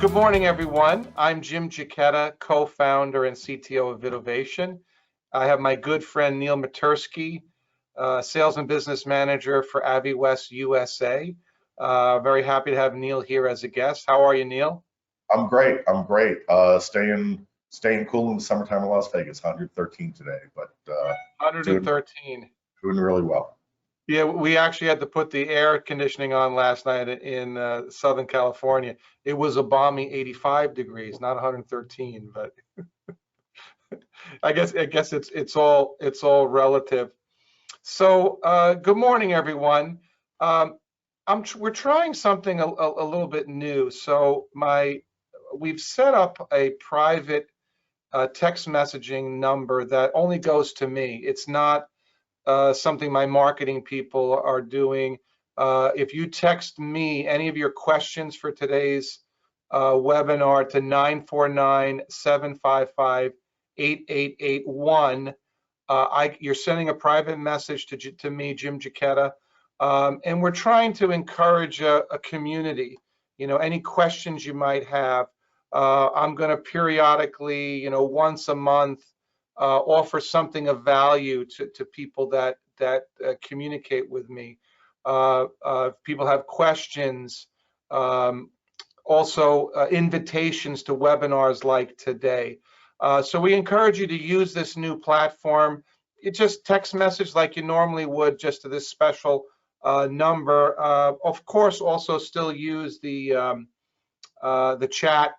Good morning, everyone. I'm Jim Giacchetta, co-founder and CTO of VidOvation. I have my good friend Neil Matursky, sales and business manager for AVIWest USA. Very happy to have Neil here as a guest. How are you, Neil? I'm great. Staying cool in the summertime in Las Vegas. 113 today, but 113. Doing really well. Yeah, we actually had to put the air conditioning on last night in Southern California. It was a balmy 85 degrees, not 113, but I guess it's all relative. So good morning, everyone. We're trying something a little bit new. So we've set up a private text messaging number that only goes to me. It's not something my marketing people are doing. If you text me any of your questions for today's webinar to 949-755-8881, you're sending a private message to me, Jim Giacchetta, and we're trying to encourage a community. You know, any questions you might have, I'm going to periodically, once a month, offer something of value to people that communicate with me. If people have questions, also invitations to webinars like today. So we encourage you to use this new platform. It's just text message like you normally would, just to this special number. Of course, also still use the chat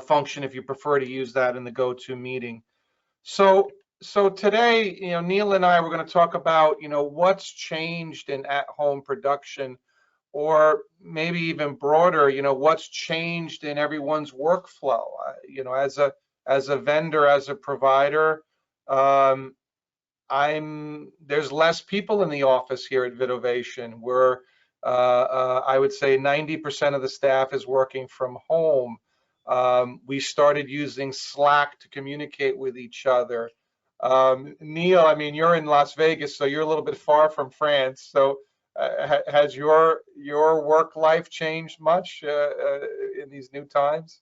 function if you prefer to use that in the GoToMeeting. So today, Neil and I were going to talk about, what's changed in at-home production, or maybe even broader, what's changed in everyone's workflow. As a vendor, as a provider, there's less people in the office here at VidOvation. I would say 90% of the staff is working from home. We started using Slack to communicate with each other. Neil, I mean, you're in Las Vegas, so you're a little bit far from France. So has your work life changed much in these new times?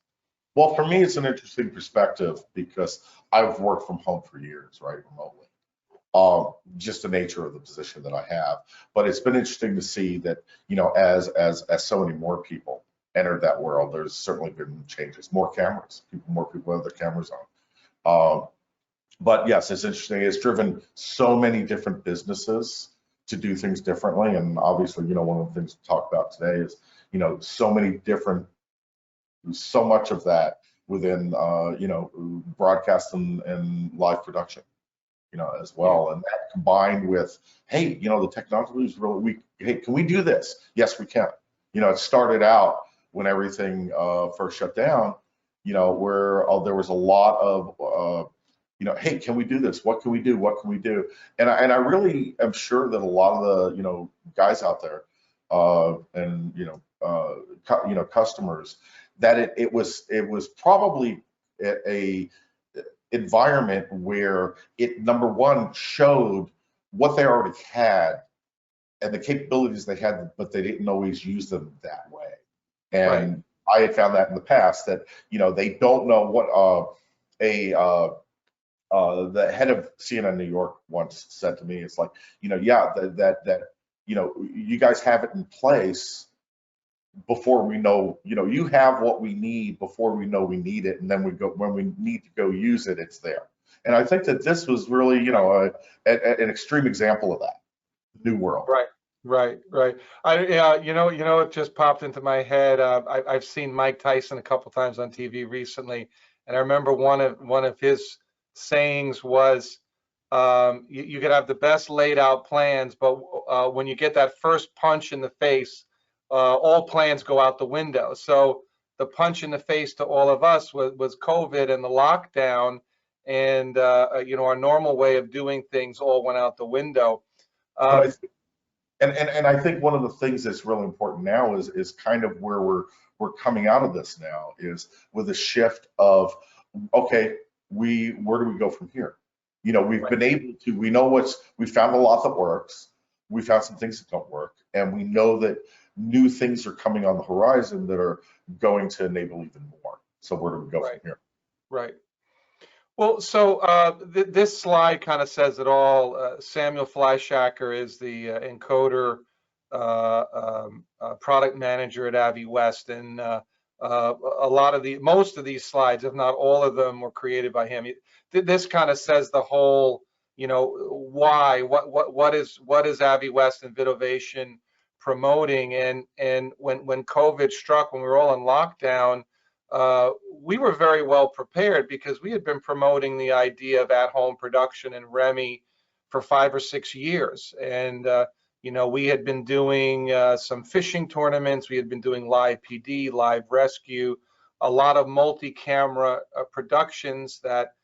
Well, for me, it's an interesting perspective because I've worked from home for years, right, remotely. Just the nature of the position that I have. But it's been interesting to see that, as so many more people entered that world, there's certainly been changes. More cameras, more people have their cameras on. But yes, it's interesting. It's driven so many different businesses to do things differently. And obviously, one of the things to talk about today is, so much of that within, broadcast and live production, as well. And that combined with, hey, the technology is really weak. Hey, can we do this? Yes, we can. It started out when everything first shut down, where there was a lot of, hey, can we do this? What can we do? What can we do? And I really am sure that a lot of the, guys out there, and customers, that it was probably a environment where it, number one, showed what they already had and the capabilities they had, but they didn't always use them that way. And right. I had found that in the past that, they don't know what the head of CNN New York once said to me. It's like, yeah, that you guys have it in place before we know, you have what we need before we know we need it, and then when we need to go use it, it's there. And I think that this was really, an extreme example of that new world. Right. It just popped into my head. I've seen Mike Tyson a couple times on TV recently, and I remember one of his sayings was, you could have the best laid out plans, but when you get that first punch in the face, all plans go out the window. So the punch in the face to all of us was COVID and the lockdown, and our normal way of doing things all went out the window. And I think one of the things that's really important now is kind of where we're coming out of this now, is with a shift of, okay, where do we go from here? We've been able to, we found a lot that works. We found some things that don't work, and we know that new things are coming on the horizon that are going to enable even more. So where do we go from here? Right. Well, so this slide kind of says it all. Samuel Fleischacker is the encoder product manager at AviWest, and most of these slides, if not all of them, were created by him. This kind of says the whole, why, what is AviWest and VidOvation promoting, and when COVID struck, when we were all in lockdown, we were very well prepared because we had been promoting the idea of at-home production and REMI for 5 or 6 years. And, we had been doing some fishing tournaments. We had been doing live PD, live rescue, a lot of multi-camera productions that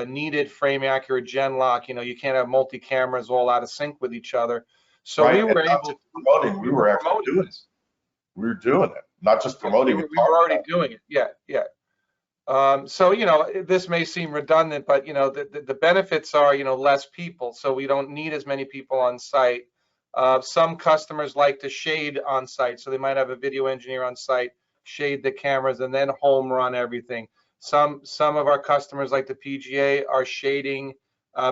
needed frame accurate gen lock. You can't have multi-cameras all out of sync with each other. So right. we were able to promoting, we were actually doing this. We were doing it, not just promoting it. We were already doing it. Yeah. So, this may seem redundant, but, the benefits are, less people. So we don't need as many people on site. Some customers like to shade on site. So they might have a video engineer on site, shade the cameras, and then home run everything. Some of our customers, like the PGA, are shading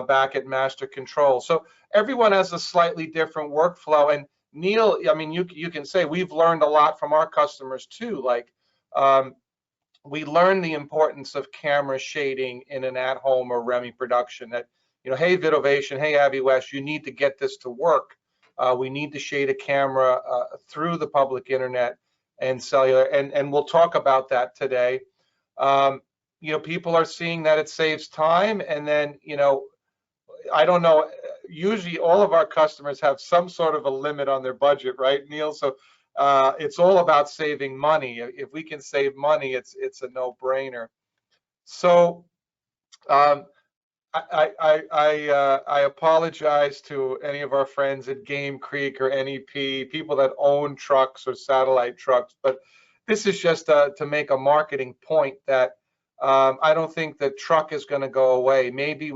back at master control. So everyone has a slightly different workflow. And Neil, I mean, you can say we've learned a lot from our customers too. Like, we learned the importance of camera shading in an at-home or REMI production. That, hey, VidOvation, hey, AviWest, you need to get this to work. We need to shade a camera through the public internet and cellular, and we'll talk about that today. People are seeing that it saves time, and then, I don't know, usually all of our customers have some sort of a limit on their budget, right, Neil? So it's all about saving money. If we can save money, it's a no-brainer. So I apologize to any of our friends at Game Creek or NEP, people that own trucks or satellite trucks, but this is just to make a marketing point that I don't think the truck is going to go away. Maybe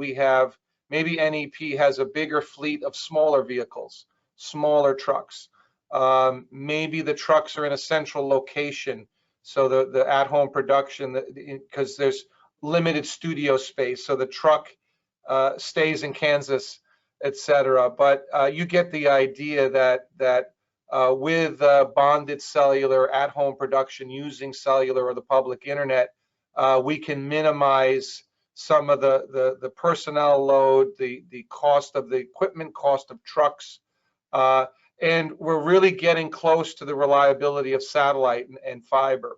NEP has a bigger fleet of smaller vehicles, smaller trucks. Maybe the trucks are in a central location, so the at-home production, because there's limited studio space, so the truck stays in Kansas, etc. But you get the idea that with bonded cellular at-home production using cellular or the public internet, we can minimize some of the personnel load, the cost of the equipment, cost of trucks, and we're really getting close to the reliability of satellite and fiber.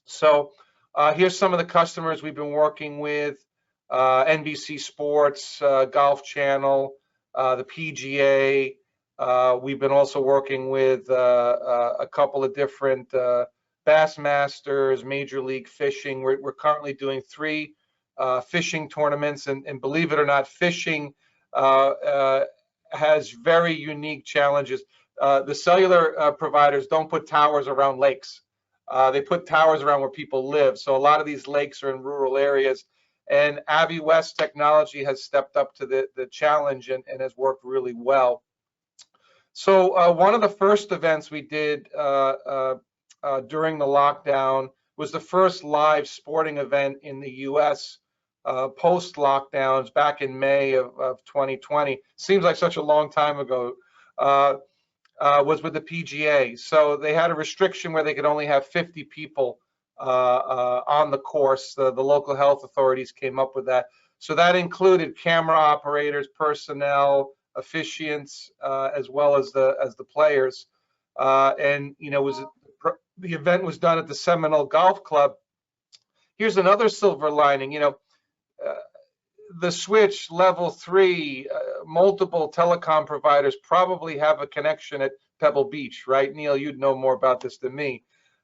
So here's some of the customers we've been working with: NBC Sports, Golf Channel, the PGA. We've been also working with a couple of different Bassmasters, Major League Fishing. We're currently doing 3 fishing tournaments, and believe it or not, fishing has very unique challenges. The cellular providers don't put towers around lakes. They put towers around where people live. So a lot of these lakes are in rural areas, and AviWest technology has stepped up to the challenge and has worked really well. So one of the first events we did during the lockdown was the first live sporting event in the U.S. Post-lockdowns back in May of 2020. Seems like such a long time ago. Was with the PGA. So they had a restriction where they could only have 50 people on the course. The local health authorities came up with that. So that included camera operators, personnel, officiants, as well as the players. And the event was done at the Seminole Golf Club. Here's another silver lining. The switch level 3, multiple telecom providers probably have a connection at Pebble Beach, right? Neil, you'd know more about this than me.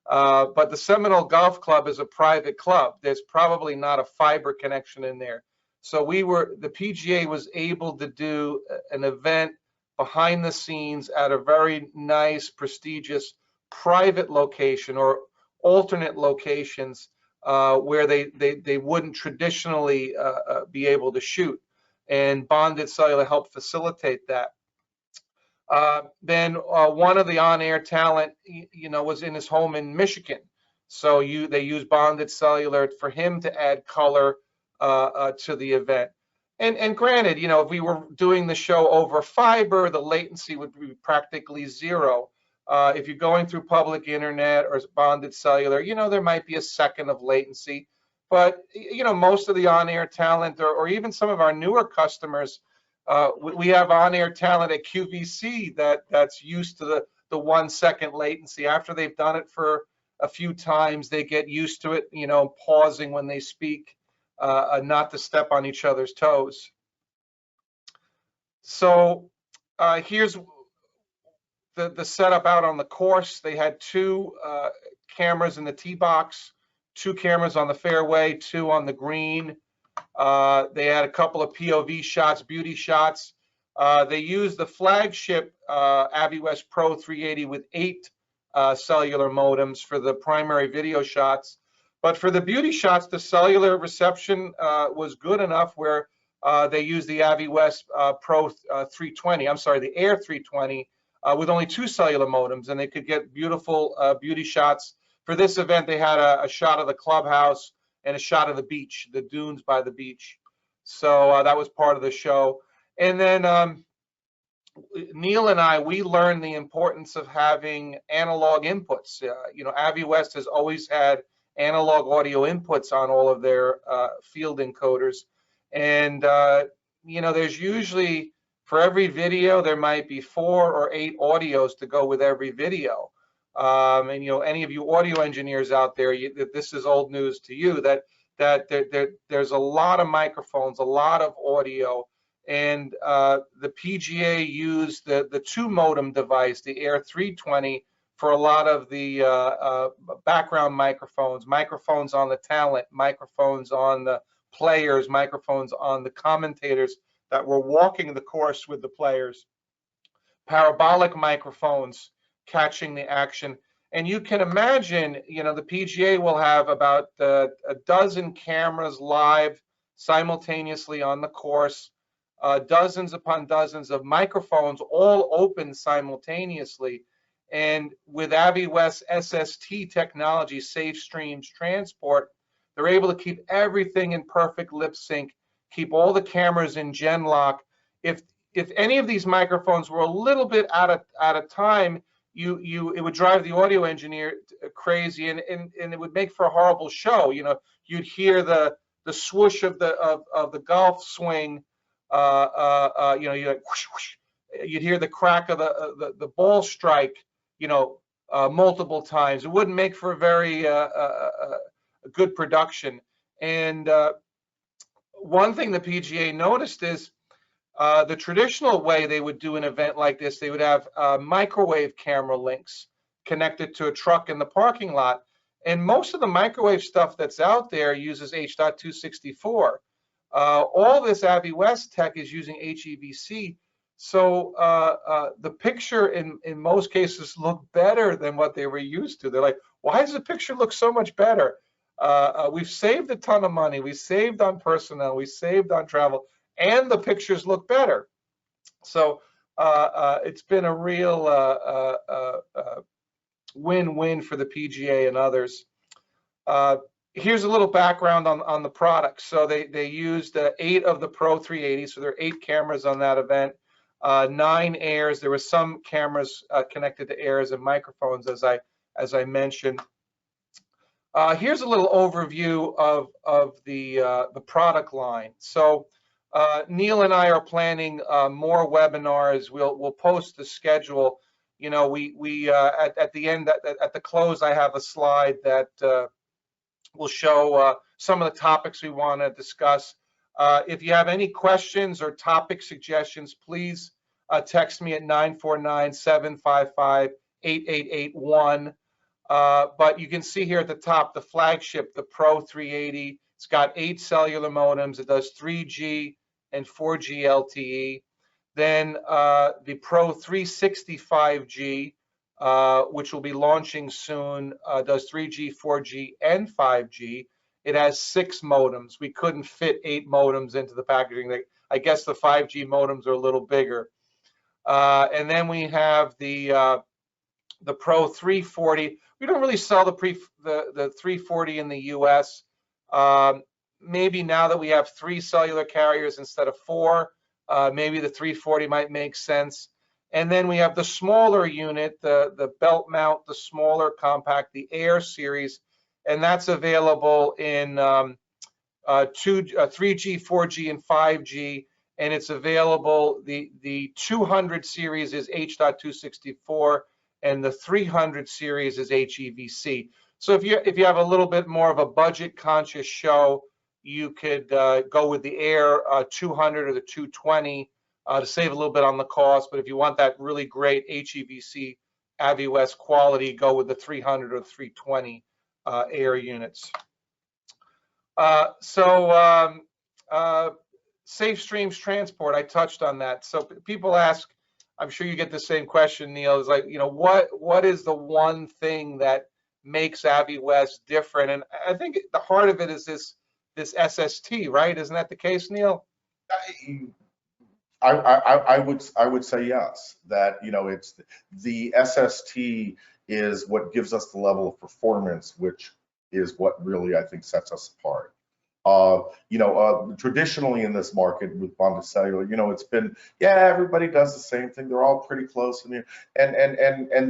But the Seminole Golf Club is a private club. There's probably not a fiber connection in there. So the PGA was able to do an event behind the scenes at a very nice, prestigious private location or alternate locations where they wouldn't traditionally be able to shoot, and bonded cellular helped facilitate that. Then one of the on-air talent, was in his home in Michigan. So they used bonded cellular for him to add color to the event. And granted, if we were doing the show over fiber, the latency would be practically zero. If you're going through public internet or bonded cellular, there might be a second of latency. But, most of the on-air talent or even some of our newer customers, we have on-air talent at QVC that's used to the 1 second latency. After they've done it for a few times, they get used to it, pausing when they speak, not to step on each other's toes. So here's the setup out on the course. They had 2 cameras in the tee box, 2 cameras on the fairway, 2 on the green. They had a couple of POV shots, beauty shots. They used the flagship AviWest Pro 380 with 8 cellular modems for the primary video shots. But for the beauty shots, the cellular reception was good enough where they used the AviWest Pro 320, I'm sorry, the Air 320 with only 2 cellular modems, and they could get beautiful beauty shots. For this event, they had a shot of the clubhouse and a shot of the beach, the dunes by the beach. So that was part of the show. And then Neil and I, we learned the importance of having analog inputs. AviWest has always had analog audio inputs on all of their field encoders. And, there's usually, for every video, there might be 4 or 8 audios to go with every video. And any of you audio engineers out there, this is old news to you, that there's a lot of microphones, a lot of audio, and the PGA used the 2 modem device, the Air 320, for a lot of the background microphones on the talent, microphones on the players, microphones on the commentators that were walking the course with the players, parabolic microphones catching the action. And you can imagine, the PGA will have about a dozen cameras live simultaneously on the course, dozens upon dozens of microphones all open simultaneously. And with AviWest SST technology, Safe Streams Transport, they're able to keep everything in perfect lip sync, keep all the cameras in gen lock. If any of these microphones were a little bit out of time, it would drive the audio engineer crazy, and it would make for a horrible show. You'd hear the swoosh of the golf swing. You'd like whoosh, whoosh. You'd hear the crack of the ball strike. Multiple times. It wouldn't make for a very good production. And one thing the PGA noticed is the traditional way they would do an event like this, they would have microwave camera links connected to a truck in the parking lot. And most of the microwave stuff that's out there uses H.264. All this AviWest tech is using HEVC. So the picture in most cases look better than what they were used to. They're like, why does the picture look so much better? We've saved a ton of money. We saved on personnel. We saved on travel. And the pictures look better. So it's been a real win-win for the PGA and others. Here's a little background on the product. So they used 8 of the Pro 380. So there are 8 cameras on that event, 9 airs. There were some cameras connected to airs and microphones, as I mentioned. Here's a little overview of the product line. So Neil and I are planning more webinars. We'll post the schedule. We at the end, at the close, I have a slide that will show some of the topics we want to discuss. If you have any questions or topic suggestions, please text me at 949-755-8881. But you can see here at the top, the flagship, the Pro 380. It's got 8 cellular modems. It does 3G and 4G LTE. Then the Pro 365G, which will be launching soon, does 3G, 4G, and 5G. It has 6 modems. We couldn't fit 8 modems into the packaging. I guess the 5G modems are a little bigger. And then we have the Pro 340. We don't really sell the 340 in the US. Maybe now that we have 3 cellular carriers instead of 4, maybe the 340 might make sense. And then we have the smaller unit, the belt mount, the smaller compact, the Air series, and that's available in 3G, 4G, and 5G. And it's available, the 200 series is H.264, and the 300 series is HEVC. So if you have a little bit more of a budget conscious show, you could go with the Air 200 or the 220 to save a little bit on the cost. But if you want that really great HEVC AVIWest quality, go with the 300 or 320 Air units. Safe Streams Transport, I touched on that. So people ask, I'm sure you get the same question, Neil, is like, what is the one thing that makes AVIWest different? And I think the heart of it is this SST, right? Isn't that the case, Neil? I would say yes, that it's the SST is what gives us the level of performance, which is what really I think sets us apart. Traditionally in this market with bonded cellular, it's been, everybody does the same thing. They're all pretty close, and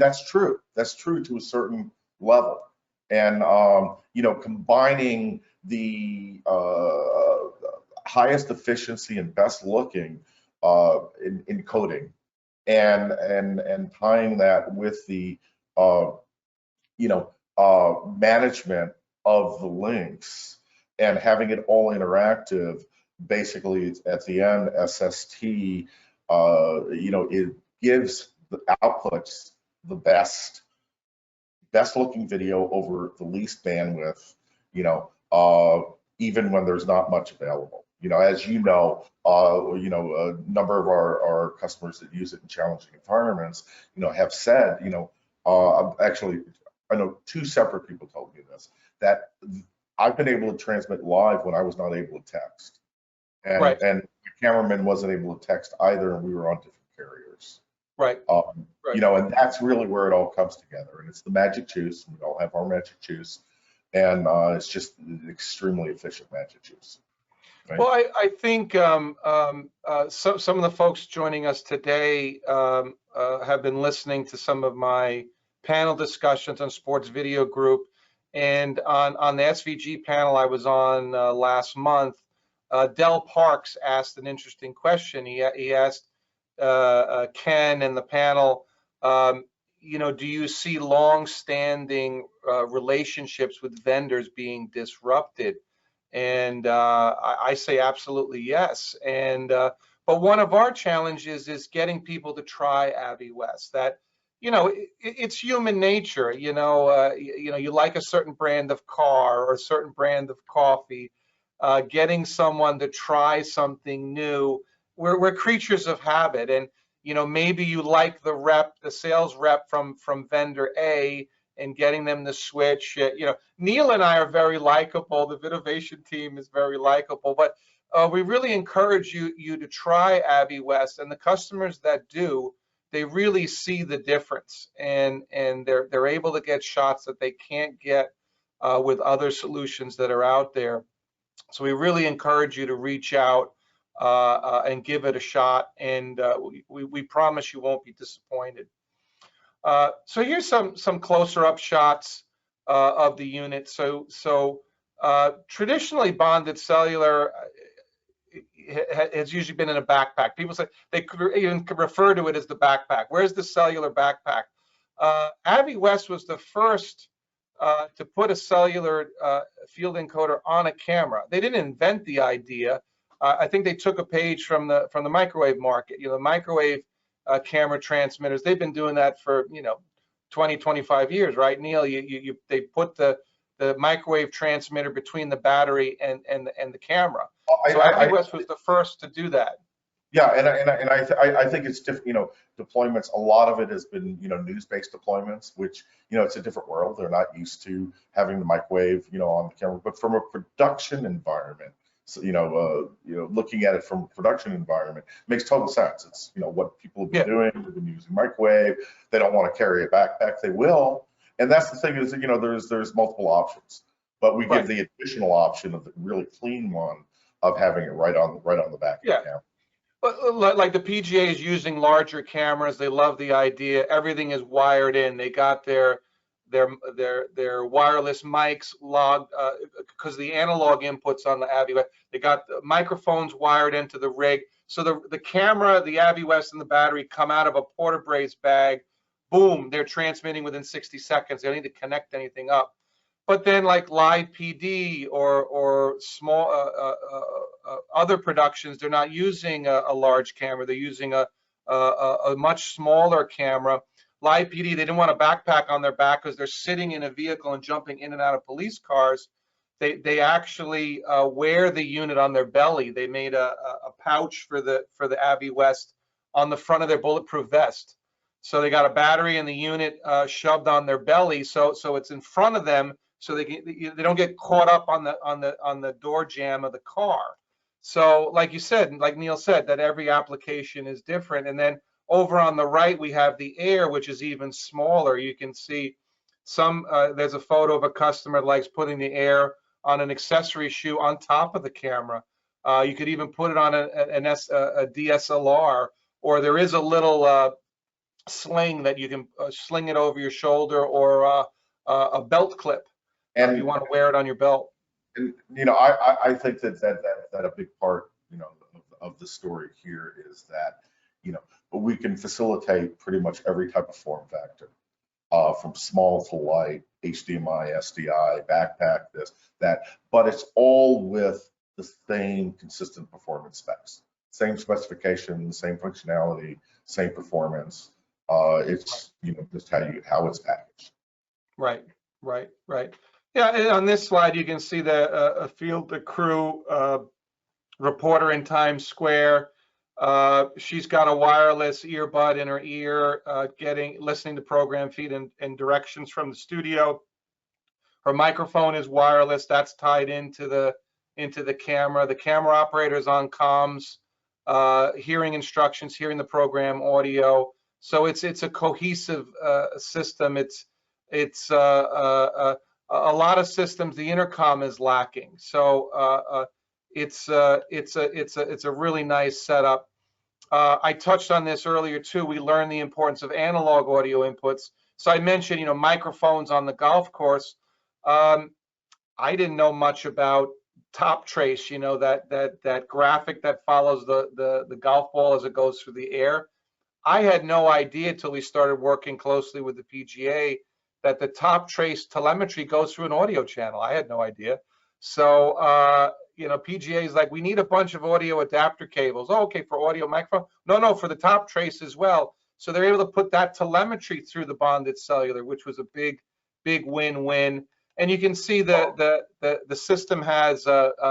that's true. That's true to a certain level. And combining the highest efficiency and best looking in encoding and tying that with the management of the links and having it all interactive, basically it's at the end SST, it gives the outputs the best looking video over the least bandwidth, even when there's not much available. As a number of our customers that use it in challenging environments, have said, actually, I know 2 separate people told me this, that I've been able to transmit live when I was not able to text. And, right. And the cameraman wasn't able to text either, and we were on different carriers. Right. Right. And that's really where it all comes together. And it's the magic juice. We all have our magic juice. And it's just an extremely efficient magic juice. Right? Well, I think some of the folks joining us today have been listening to some of my panel discussions on Sports Video Group. And on the SVG panel I was on last month, Del Parks asked an interesting question. He asked Ken and the panel, do you see long-standing relationships with vendors being disrupted? And I say absolutely yes. And but one of our challenges is getting people to try AVIWest. That it's human nature. You like a certain brand of car or a certain brand of coffee. Getting someone to try something new. We're creatures of habit, and maybe you like the sales rep from vendor A, and getting them to switch. Neil and I are very likable. The VidOvation team is very likable, but we really encourage you to try AVIWest, and the customers that do, they really see the difference, and they're able to get shots that they can't get with other solutions that are out there. So we really encourage you to reach out and give it a shot, and we promise you won't be disappointed. So here's some closer up shots of the unit. So traditionally bonded cellular has usually been in a backpack. People say they could even refer to it as the backpack. Where's the cellular backpack? AVIWest was the first to put a cellular field encoder on a camera. They didn't invent the idea. I think they took a page from the microwave market. The microwave camera transmitters, they've been doing that for 20, 25 years, right, Neil? They put the microwave transmitter between the battery and the camera. So AVIWest was the first to do that. Yeah, and I think it's different. Deployments. A lot of it has been news-based deployments, which it's a different world. They're not used to having the microwave on the camera. But from a production environment looking at it from a production environment makes total sense. It's, what people have been Yeah. doing. They've been using microwave. They don't want to carry a backpack. They will. And that's the thing is, there's multiple options, but we give the additional option of the really clean one of having it right on the back of the camera. But like the PGA is using larger cameras. They love the idea. Everything is wired in. They got their wireless mics logged because the analog inputs on the AviWest. They got the microphones wired into the rig. So the camera, the AviWest, and the battery come out of a Porta Brace bag. Boom, they're transmitting within 60 seconds. They don't need to connect anything up. But then like live PD or small other productions, they're not using a large camera. They're using a much smaller camera. Live PD, they didn't want a backpack on their back because they're sitting in a vehicle and jumping in and out of police cars. They actually wear the unit on their belly. They made a pouch for the AviWest on the front of their bulletproof vest. So they got a battery and the unit shoved on their belly, so it's in front of them, so they don't get caught up on the door jamb of the car. So like you said, like Neil said, that every application is different. And then over on the right we have the Air, which is even smaller. You can see there's a photo of a customer that likes putting the Air on an accessory shoe on top of the camera. You could even put it on a DSLR, or there is a little sling that you can sling it over your shoulder, or a belt clip if you want to wear it on your belt. And I think that a big part of the story here is that we can facilitate pretty much every type of form factor, from small to light, HDMI, SDI, backpack, this, that, but it's all with the same consistent performance specs, same specifications, same functionality, same performance. It's just how it's packaged. Right. Yeah, and on this slide you can see a field crew reporter in Times Square. She's got a wireless earbud in her ear, listening to program feed and directions from the studio. Her microphone is wireless. That's tied into the camera. The camera operator is on comms, hearing instructions, hearing the program audio. So it's a cohesive system. It's a lot of systems. The intercom is lacking. So it's a really nice setup. I touched on this earlier too. We learned the importance of analog audio inputs. So I mentioned, microphones on the golf course. I didn't know much about top trace, that graphic that follows the golf ball as it goes through the air. I had no idea till we started working closely with the PGA that the top trace telemetry goes through an audio channel. I had no idea. So, PGA is like, we need a bunch of audio adapter cables. Oh, okay, for audio microphone? No, for the top trace as well. So they're able to put that telemetry through the bonded cellular, which was a big win-win. And you can see the system has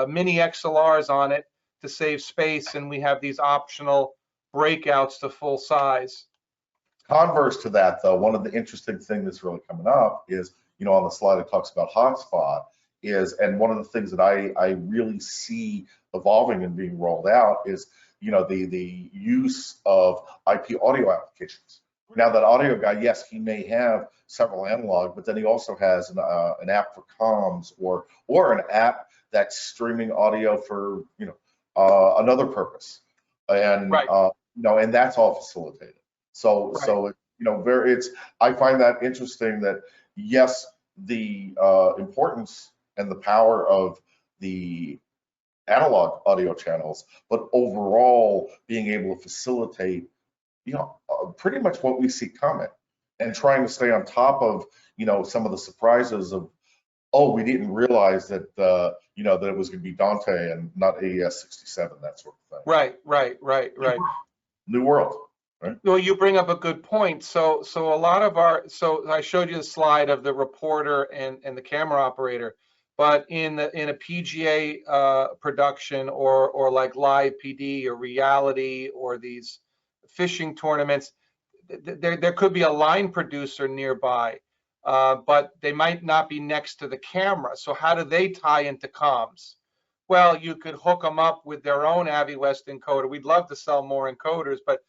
mini XLRs on it to save space, and we have these optional breakouts to full size. Converse to that, though, one of the interesting things that's really coming up is, on the slide it talks about hotspot and one of the things that I really see evolving and being rolled out is, the use of IP audio applications. Now that audio guy, yes, he may have several analog, but then he also has an app for comms or an app that's streaming audio for another purpose, and and that's all facilitated. So I find that interesting that yes, the importance and the power of the analog audio channels, but overall being able to facilitate pretty much what we see coming, and trying to stay on top of some of the surprises of, oh, we didn't realize that that it was going to be Dante and not AES 67, that sort of thing. Right. New world. Right? Well, you bring up a good point. So a lot of I showed you the slide of the reporter and the camera operator, but in a PGA production or like live PD or reality or these fishing tournaments, there could be a line producer nearby, but they might not be next to the camera. So how do they tie into comms? well, you could hook them up with their own AviWest encoder. We'd love to sell more encoders, but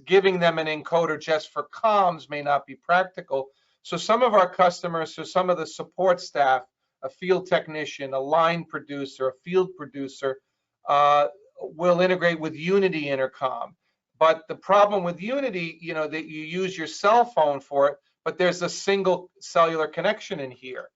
giving them an encoder just for comms may not be practical. So some of our customers, so some of the support staff, a field technician, a line producer, a field producer, will integrate with Unity Intercom. But the problem with Unity, that you use your cell phone for it, but there's a single cellular connection in here.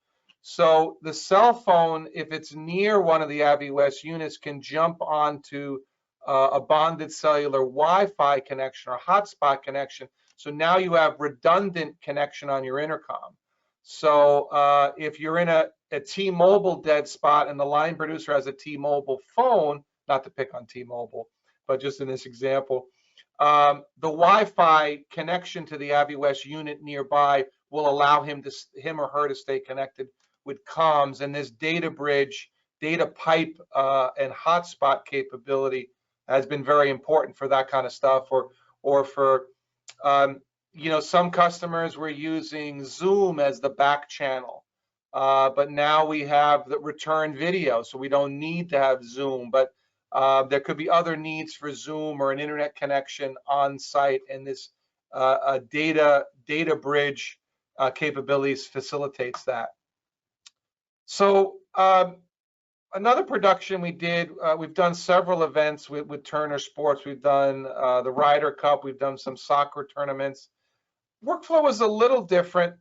So the cell phone, if it's near one of the AviWest units, can jump onto a bonded cellular Wi-Fi connection or hotspot connection. So now you have redundant connection on your intercom. So if you're in a T-Mobile dead spot and the line producer has a T-Mobile phone, not to pick on T-Mobile, but just in this example, the Wi-Fi connection to the AviWest unit nearby will allow him or her to stay connected with comms, and this data bridge, data pipe, and hotspot capability has been very important for that kind of stuff. Or for some customers were using Zoom as the back channel, but now we have the return video, so we don't need to have Zoom. But there could be other needs for Zoom or an internet connection on site, and this data bridge capabilities facilitates that. So another production we did, we've done several events with Turner Sports. We've done the Ryder Cup. We've done some soccer tournaments. Workflow was a little different.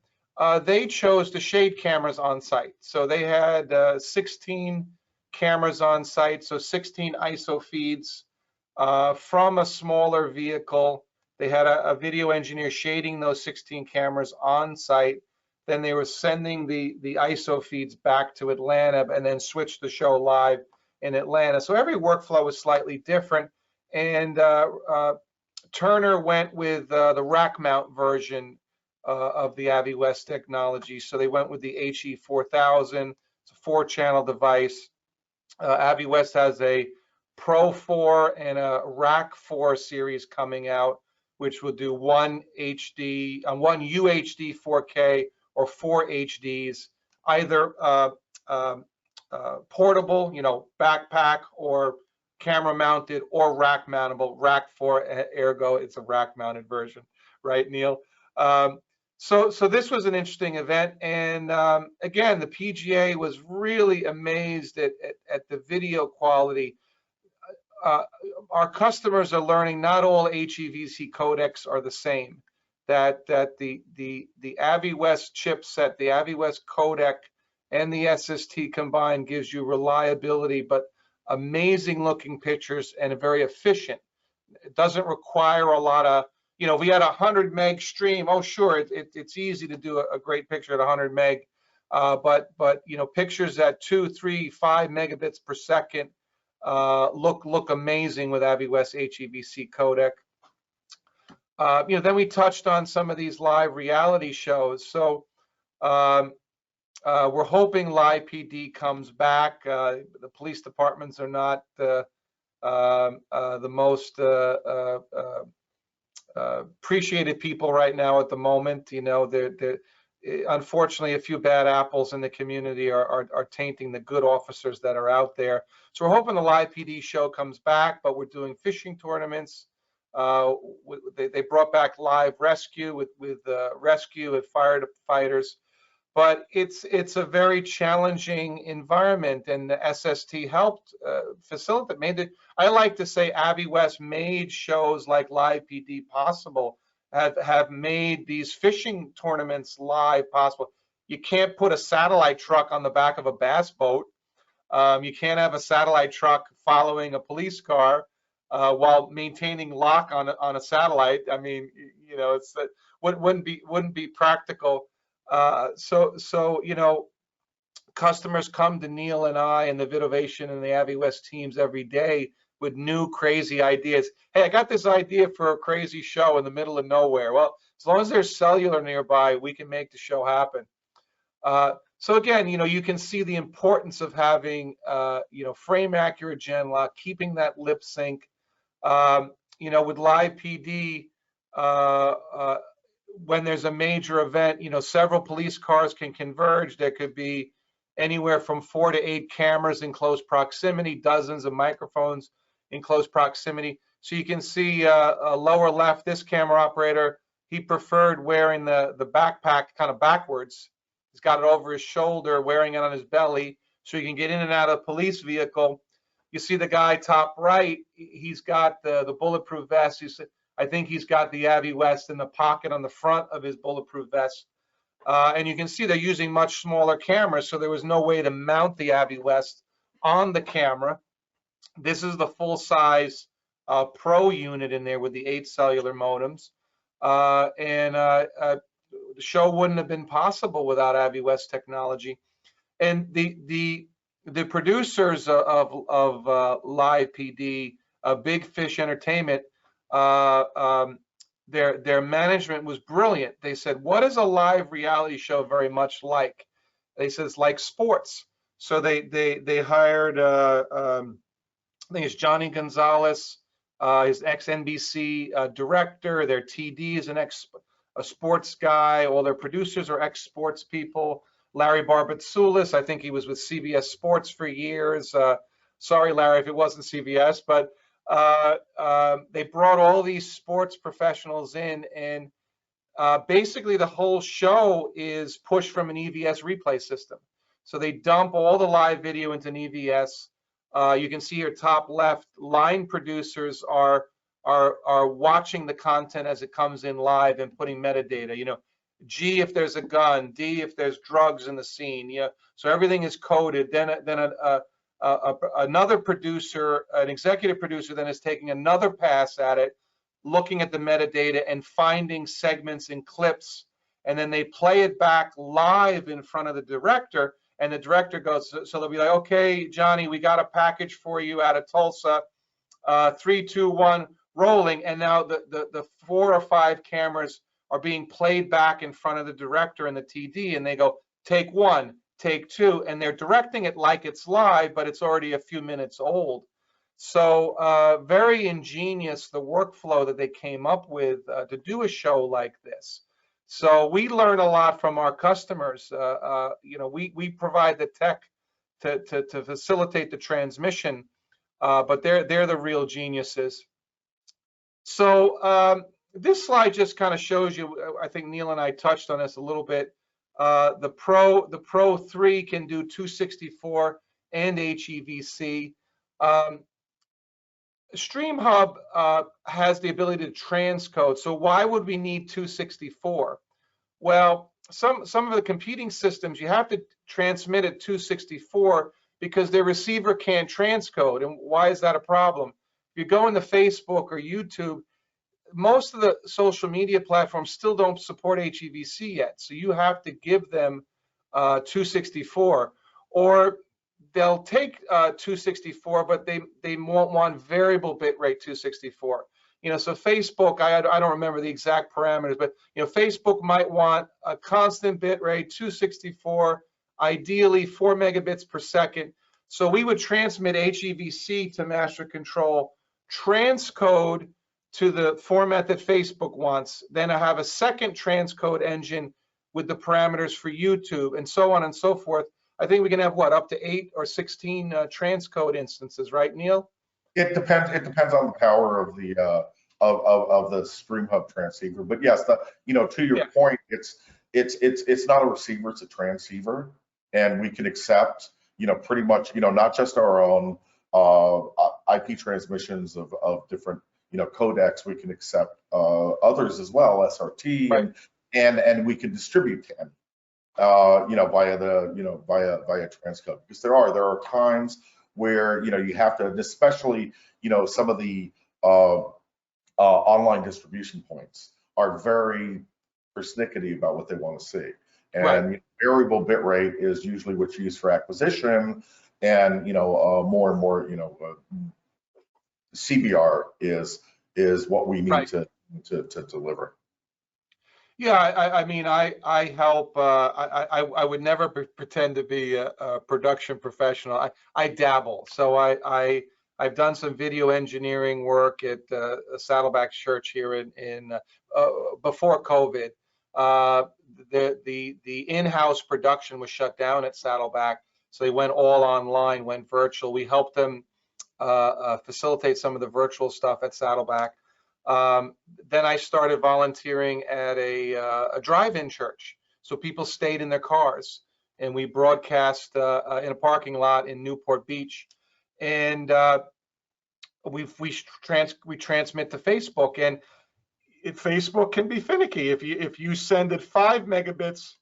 They chose to shade cameras on site. So they had 16 cameras on site, so 16 ISO feeds from a smaller vehicle. They had a video engineer shading those 16 cameras on site. Then they were sending the ISO feeds back to Atlanta and then switched the show live in Atlanta. So every workflow was slightly different. And Turner went with the rack mount version of the AviWest technology. So they went with the HE4000. It's a 4-channel device. AviWest has a Pro 4 and a Rack 4 series coming out, which will do one UHD 4K or 4 HDs, either portable, backpack, or camera mounted, or rack mountable. Rack 4, ergo, it's a rack mounted version, right, Neil? So this was an interesting event, and again, the PGA was really amazed at the video quality. Our customers are learning not all HEVC codecs are the same. That the AviWest chipset, the AviWest codec, and the SST combined gives you reliability, but amazing looking pictures and a very efficient. It doesn't require a lot of, if we had a 100 meg stream, oh sure, it's easy to do a great picture at 100 meg, but pictures at 2, 3, 5 megabits per second look amazing with AviWest HEVC codec. Then we touched on some of these live reality shows. So we're hoping Live PD comes back. The police departments are not the most appreciated people right now at the moment. Unfortunately, a few bad apples in the community are tainting the good officers that are out there. So we're hoping the Live PD show comes back, but we're doing fishing tournaments. They brought back live rescue with rescue with firefighters, but it's a very challenging environment, and the SST helped facilitate. I like to say AviWest made shows like Live PD possible. Have made these fishing tournaments live possible. You can't put a satellite truck on the back of a bass boat. You can't have a satellite truck following a police car while maintaining lock on a satellite. I mean, it's wouldn't be practical. So customers come to Neil and I and the VidOvation and the AviWest teams every day with new crazy ideas. Hey, I got this idea for a crazy show in the middle of nowhere. Well, as long as there's cellular nearby, we can make the show happen. So again, you can see the importance of having, frame accurate gen lock, keeping that lip sync. With Live PD, when there's a major event, several police cars can converge. There could be anywhere from 4 to 8 cameras in close proximity, dozens of microphones in close proximity. So you can see lower left, this camera operator, he preferred wearing the backpack kind of backwards. He's got it over his shoulder, wearing it on his belly, so he can get in and out of a police vehicle. You see the guy top right, he's got the bulletproof vest. I think he's got the Avi West in the pocket on the front of his bulletproof vest. And you can see they're using much smaller cameras, so there was no way to mount the Avi West on the camera. This is the full-size Pro unit in there with the 8 cellular modems. The show wouldn't have been possible without Avi West technology. And the producers of Live PD, Big Fish Entertainment, their management was brilliant. They said, what is a live reality show very much like? They said it's like sports. So they hired I think it's Johnny Gonzalez, his ex-NBC director. Their TD is a sports guy. All their producers are ex-sports people. Larry Barbatsoulis, I think he was with CBS Sports for years. Sorry, Larry, if it wasn't CBS, but they brought all these sports professionals in, and basically the whole show is pushed from an EVS replay system. So they dump all the live video into an EVS. You can see here top left, line producers are watching the content as it comes in live and putting metadata. You know, G if there's a gun, D if there's drugs in the scene. Yeah, so everything is coded. Then another producer, an executive producer, then is taking another pass at it, looking at the metadata and finding segments and clips, and then they play it back live in front of the director. And the director goes, so they'll be like, okay, Johnny, we got a package for you out of Tulsa, 3, 2, 1, rolling. And now the 4 or 5 cameras are being played back in front of the director and the TD, and they go, take 1, take 2, and they're directing it like it's live, but it's already a few minutes old. So very ingenious, the workflow that they came up with to do a show like this. So we learn a lot from our customers. You know, we provide the tech to facilitate the transmission, but they're the real geniuses. So this slide just kind of shows you. I think Neil and I touched on this a little bit. The Pro 3 can do 264 and HEVC. StreamHub has the ability to transcode. So why would we need 264? Well, some of the competing systems, you have to transmit at 264 because their receiver can't transcode. And why is that a problem? If you go into Facebook or YouTube, most of the social media platforms still don't support HEVC yet. So you have to give them 264, or they'll take 264, but they won't want variable bitrate 264. You know, so Facebook, I don't remember the exact parameters, but you know, Facebook might want a constant bitrate 264, ideally 4 megabits per second. So we would transmit HEVC to master control, transcode to the format that Facebook wants, then I have a second transcode engine with the parameters for YouTube, and so on and so forth. I think we can have what, up to 8 or 16 transcode instances, right, Neil? It depends. It depends on the power of the StreamHub transceiver. But yes, you know, to your point, it's not a receiver, it's a transceiver, and we can accept, you know, pretty much, you know, not just our own IP transmissions of different, you know, codecs. We can accept others as well, SRT, right. and we can distribute to them. You know, via transcode, because there are times where, you know, you have to, especially, you know, some of the online distribution points are very persnickety about what they want to see, and right. Variable bit rate is usually what's used for acquisition, and you know, more and more, you know, CBR is what we need right. to deliver. Yeah, I mean, I help. I would never pretend to be a production professional. I dabble. So I've done some video engineering work at Saddleback Church here in before COVID. The in-house production was shut down at Saddleback, so they went all online, went virtual. We helped them facilitate some of the virtual stuff at Saddleback. Then I started volunteering at a drive-in church, so people stayed in their cars, and we broadcast in a parking lot in Newport Beach, and we transmit to Facebook, and Facebook can be finicky. If you send it 5 megabits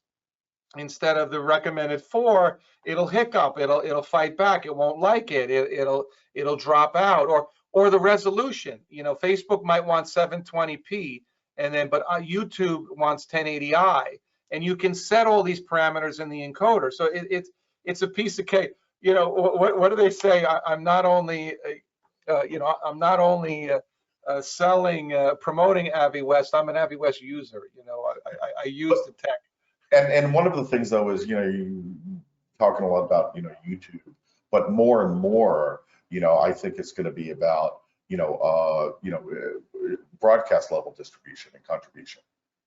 instead of the recommended 4, it'll hiccup. It'll fight back. It won't like it. It'll drop out. Or the resolution. You know, Facebook might want 720p, but YouTube wants 1080i, and you can set all these parameters in the encoder. So it's a piece of cake. You know, what do they say? I'm not only promoting AviWest. I'm an AviWest user. You know, I use the tech. And one of the things though is, you know, you talking a lot about, you know, YouTube, but more and more, you know, I think it's going to be about, broadcast level distribution and contribution,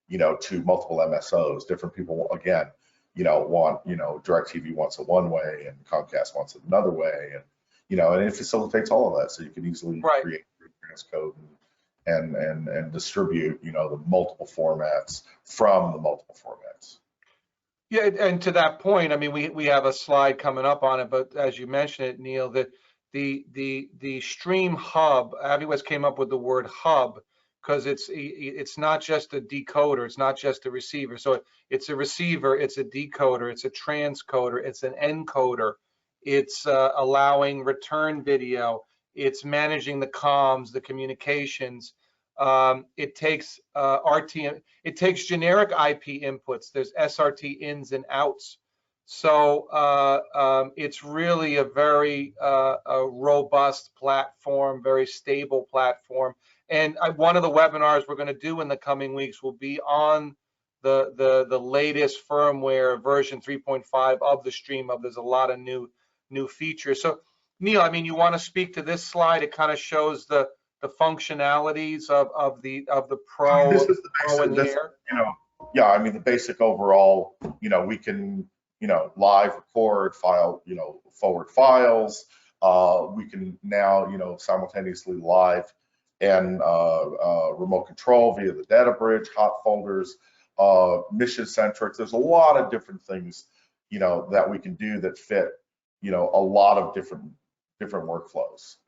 you know, to multiple MSOs. Different people, again, you know, want, you know, DirecTV wants it one way and Comcast wants it another way, and you know, and it facilitates all of that, so you can easily create transcode and distribute, you know, the multiple formats from the multiple formats. Yeah, and to that point, I mean, we have a slide coming up on it, but as you mentioned it, Neil, that the stream hub, AviWest came up with the word hub because it's not just a decoder, it's not just a receiver. So it's a receiver, it's a decoder, it's a transcoder, it's an encoder, it's allowing return video, it's managing the comms, the communications. It takes it takes generic IP inputs. There's SRT ins and outs. So it's really a very a robust platform, very stable platform. And one of the webinars we're going to do in the coming weeks will be on the latest firmware version 3.5 of the Stream Hub. There's a lot of new features. So Neil, I mean, you want to speak to this slide? It kind of shows the functionalities of the Pro. This is the basic, you know, yeah, I mean, the basic overall, you know, we can, you know, live record, file, you know, forward files. We can now, you know, simultaneously live and remote control via the data bridge, hot folders, mission centric. There's a lot of different things, you know, that we can do that fit, you know, a lot of different workflows.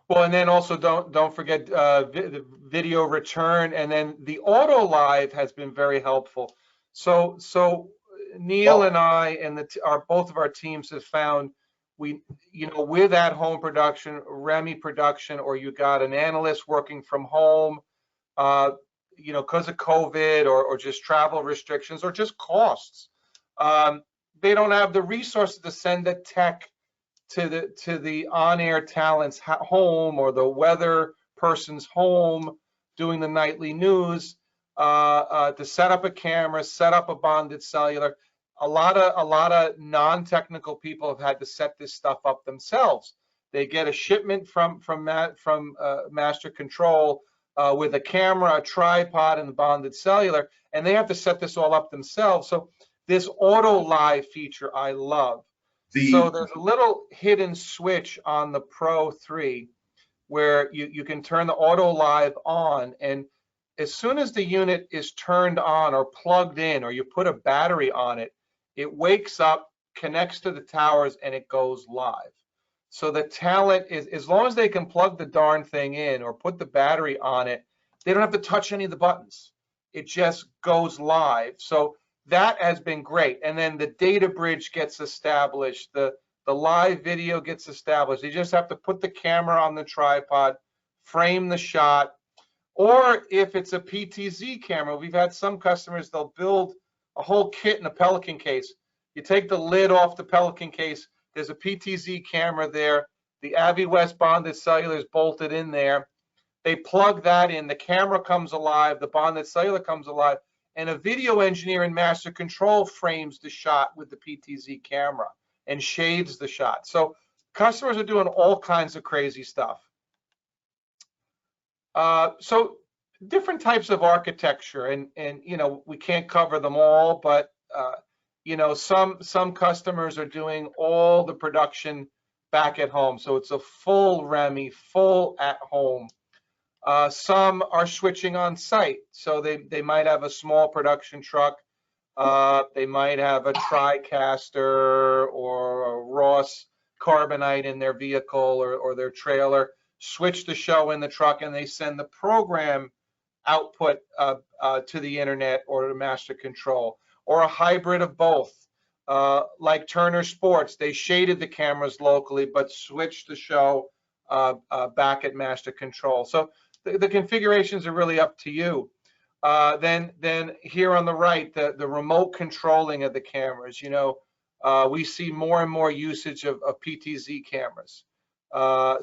Well, and then also don't forget video return, and then the auto live has been very helpful. So Neil and I and both of our teams have found with at home production, REMI production, or you got an analyst working from home, because of COVID or just travel restrictions or just costs, they don't have the resources to send the tech to the on-air talent's home or the weather person's home doing the nightly news to set up a camera, set up a bonded cellular. A lot of non-technical people have had to set this stuff up themselves. They get a shipment from Master Control with a camera, a tripod, and the bonded cellular, and they have to set this all up themselves. So this auto live feature I love. So there's a little hidden switch on the Pro 3 where you can turn the auto live on, and as soon as the unit is turned on or plugged in or you put a battery on it, it wakes up, connects to the towers, and it goes live. So the talent is, as long as they can plug the darn thing in or put the battery on it, they don't have to touch any of the buttons. It just goes live. So that has been great. And then the data bridge gets established. The live video gets established. You just have to put the camera on the tripod, frame the shot. Or if it's a PTZ camera, we've had some customers, they'll build a whole kit in a Pelican case. You take the lid off the Pelican case, there's a PTZ camera there. The AviWest bonded cellular is bolted in there. They plug that in, the camera comes alive, the bonded cellular comes alive, and a video engineer in Master Control frames the shot with the PTZ camera and shades the shot. So customers are doing all kinds of crazy stuff. So different types of architecture, and we can't cover them all, but some customers are doing all the production back at home, so it's a full REMI, full at home. Some are switching on site, so they might have a small production truck. They might have a TriCaster or a Ross Carbonite in their vehicle or their trailer, switch the show in the truck, and they send the program output to the internet or to master control, or a hybrid of both. Like Turner Sports, they shaded the cameras locally, but switched the show back at master control. So the configurations are really up to you. Then here on the right, the remote controlling of the cameras. We see more and more usage of PTZ cameras. You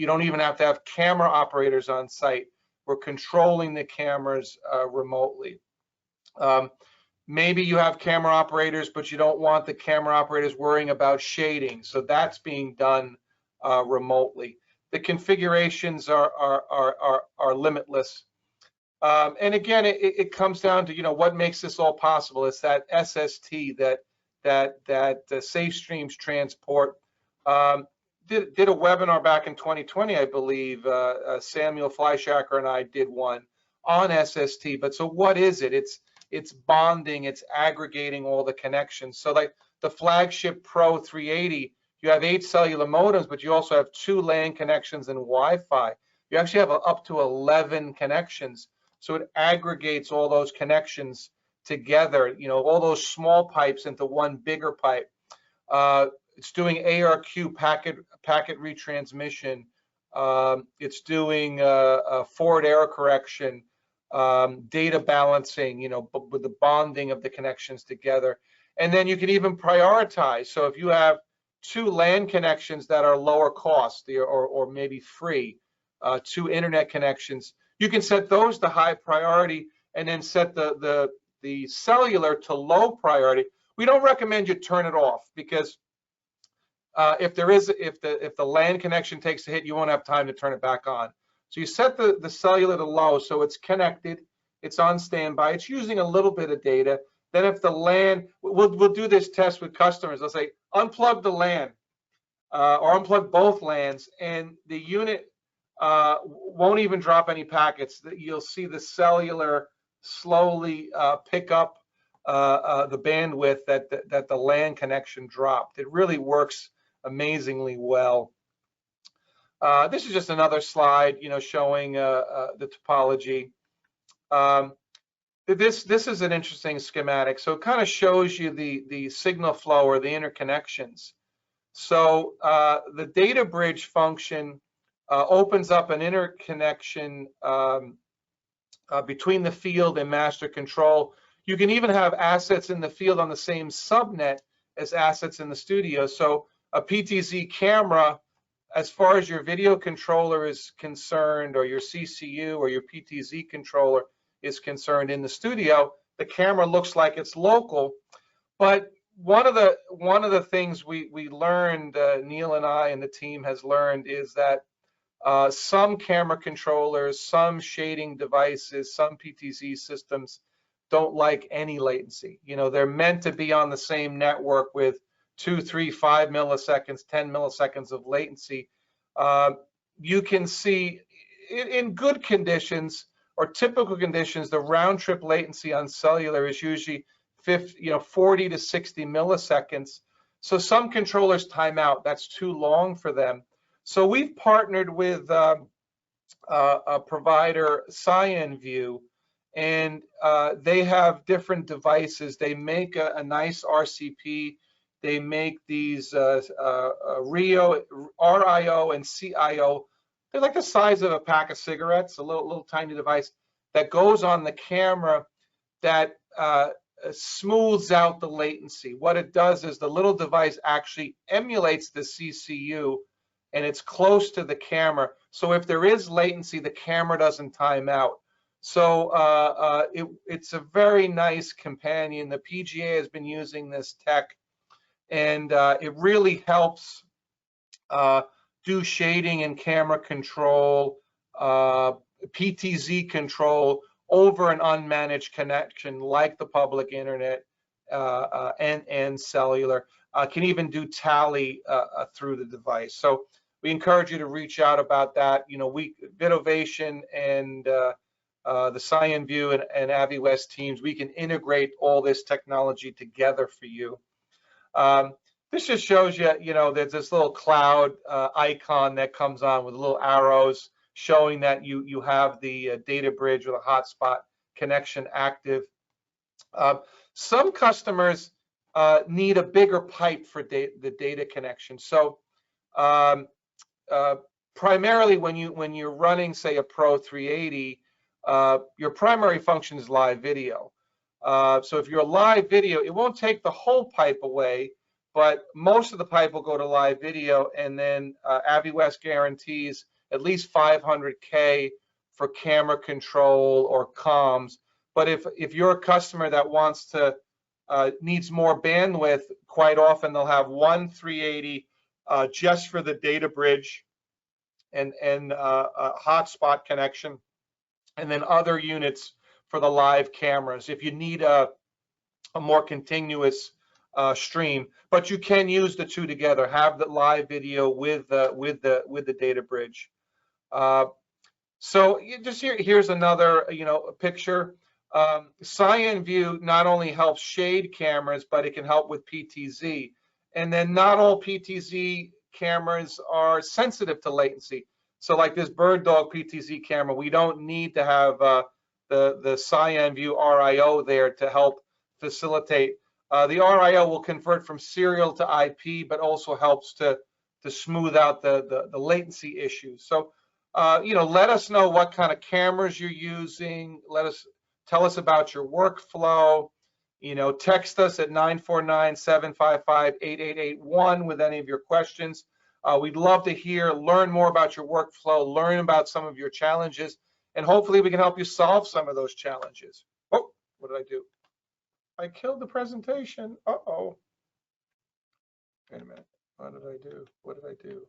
don't even have to have camera operators on site. We're controlling the cameras remotely. Maybe you have camera operators, but you don't want the camera operators worrying about shading. So that's being done remotely. The configurations are limitless. And again, it comes down to what makes this all possible. It's that SST, that Safe Streams transport. Did a webinar back in 2020, I believe. Samuel Fleischacker and I did one on SST. But so what is it? It's bonding. It's aggregating all the connections. So like the flagship Pro 380, you have 8 cellular modems, but you also have 2 LAN connections and Wi-Fi. You actually have up to 11 connections. So it aggregates all those connections together, all those small pipes into one bigger pipe. It's doing ARQ packet retransmission. It's doing forward error correction, data balancing, with the bonding of the connections together. And then you can even prioritize. So if you have 2 LAN connections that are lower cost or maybe free, 2 internet connections, you can set those to high priority and then set the cellular to low priority. We don't recommend you turn it off, because if the LAN connection takes a hit, you won't have time to turn it back on. So you set the cellular to low, so it's connected, it's on standby, it's using a little bit of data. Then if the LAN, we'll do this test with customers. They'll say unplug the LAN or unplug both LANs, and the unit won't even drop any packets. You'll see the cellular slowly pick up the bandwidth that the LAN connection dropped. It really works amazingly well. This is just another slide, showing the topology. This is an interesting schematic. So it kind of shows you the signal flow or the interconnections. So the data bridge function opens up an interconnection between the field and master control. You can even have assets in the field on the same subnet as assets in the studio. So a PTZ camera, as far as your video controller is concerned, or your CCU or your PTZ controller is concerned in the studio, the camera looks like it's local. But one of the things we learned, Neil and I and the team has learned, is that some camera controllers, some shading devices, some PTZ systems don't like any latency. They're meant to be on the same network with 2, 3, 5 milliseconds, 10 milliseconds of latency. You can see in good conditions or typical conditions, the round trip latency on cellular is usually 40 to 60 milliseconds. So some controllers time out. That's too long for them. So we've partnered with a provider, CyanView, and they have different devices. They make a nice RCP. They make these RIO and CIO. They're like the size of a pack of cigarettes, a little tiny device that goes on the camera that smooths out the latency. What it does is the little device actually emulates the CCU, and it's close to the camera. So if there is latency, the camera doesn't time out. So it's a very nice companion. The PGA has been using this tech, and it really helps do shading and camera control PTZ control over an unmanaged connection like the public internet and cellular. Can even do tally through the device. So we encourage you to reach out about that. You know, VidOvation and the CyanView and AviWest teams, we can integrate all this technology together for you. This just shows you, you know, there's this little cloud icon that comes on with little arrows showing that you have the data bridge or the hotspot connection active. Some customers need a bigger pipe for the data connection. So primarily when you're running, say, a Pro 380, your primary function is live video. So if you're live video, it won't take the whole pipe away, but most of the pipe will go to live video, and then AviWest guarantees at least 500K for camera control or comms. But if you're a customer that wants to needs more bandwidth, quite often they'll have one 380 just for the data bridge and a hotspot connection, and then other units for the live cameras if you need a more continuous stream. But you can use the two together, have the live video with the data bridge. So just here's another, you know, picture. CyanView not only helps shade cameras, but it can help with PTZ. And then not all PTZ cameras are sensitive to latency. So like this bird dog PTZ camera, we don't need to have the CyanView RIO there to help facilitate. The RIO will convert from serial to IP, but also helps to smooth out the latency issues. So you know, let us know what kind of cameras you're using. Tell us about your workflow. You know, text us at 949-755-8881 with any of your questions. We'd love to learn more about your workflow, learn about some of your challenges, and hopefully we can help you solve some of those challenges. Oh, what did I do? I killed the presentation. Uh-oh. Wait a minute. What did I do? What did I do?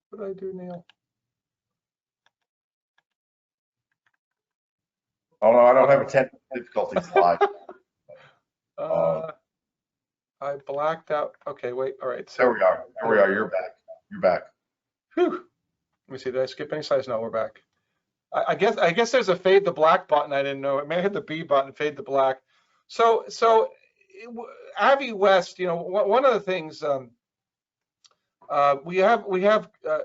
What did I do, Neil? Oh, no, I don't have a technical difficulty slide. I blacked out. Okay, wait. All right. So there we are. There we are. You're back. You're back. Whew. Let me see. Did I skip any slides? No, we're back. I guess there's a fade to black button. I didn't know. It may have hit the B button, fade to black. So AviWest, you know, one of the things we have a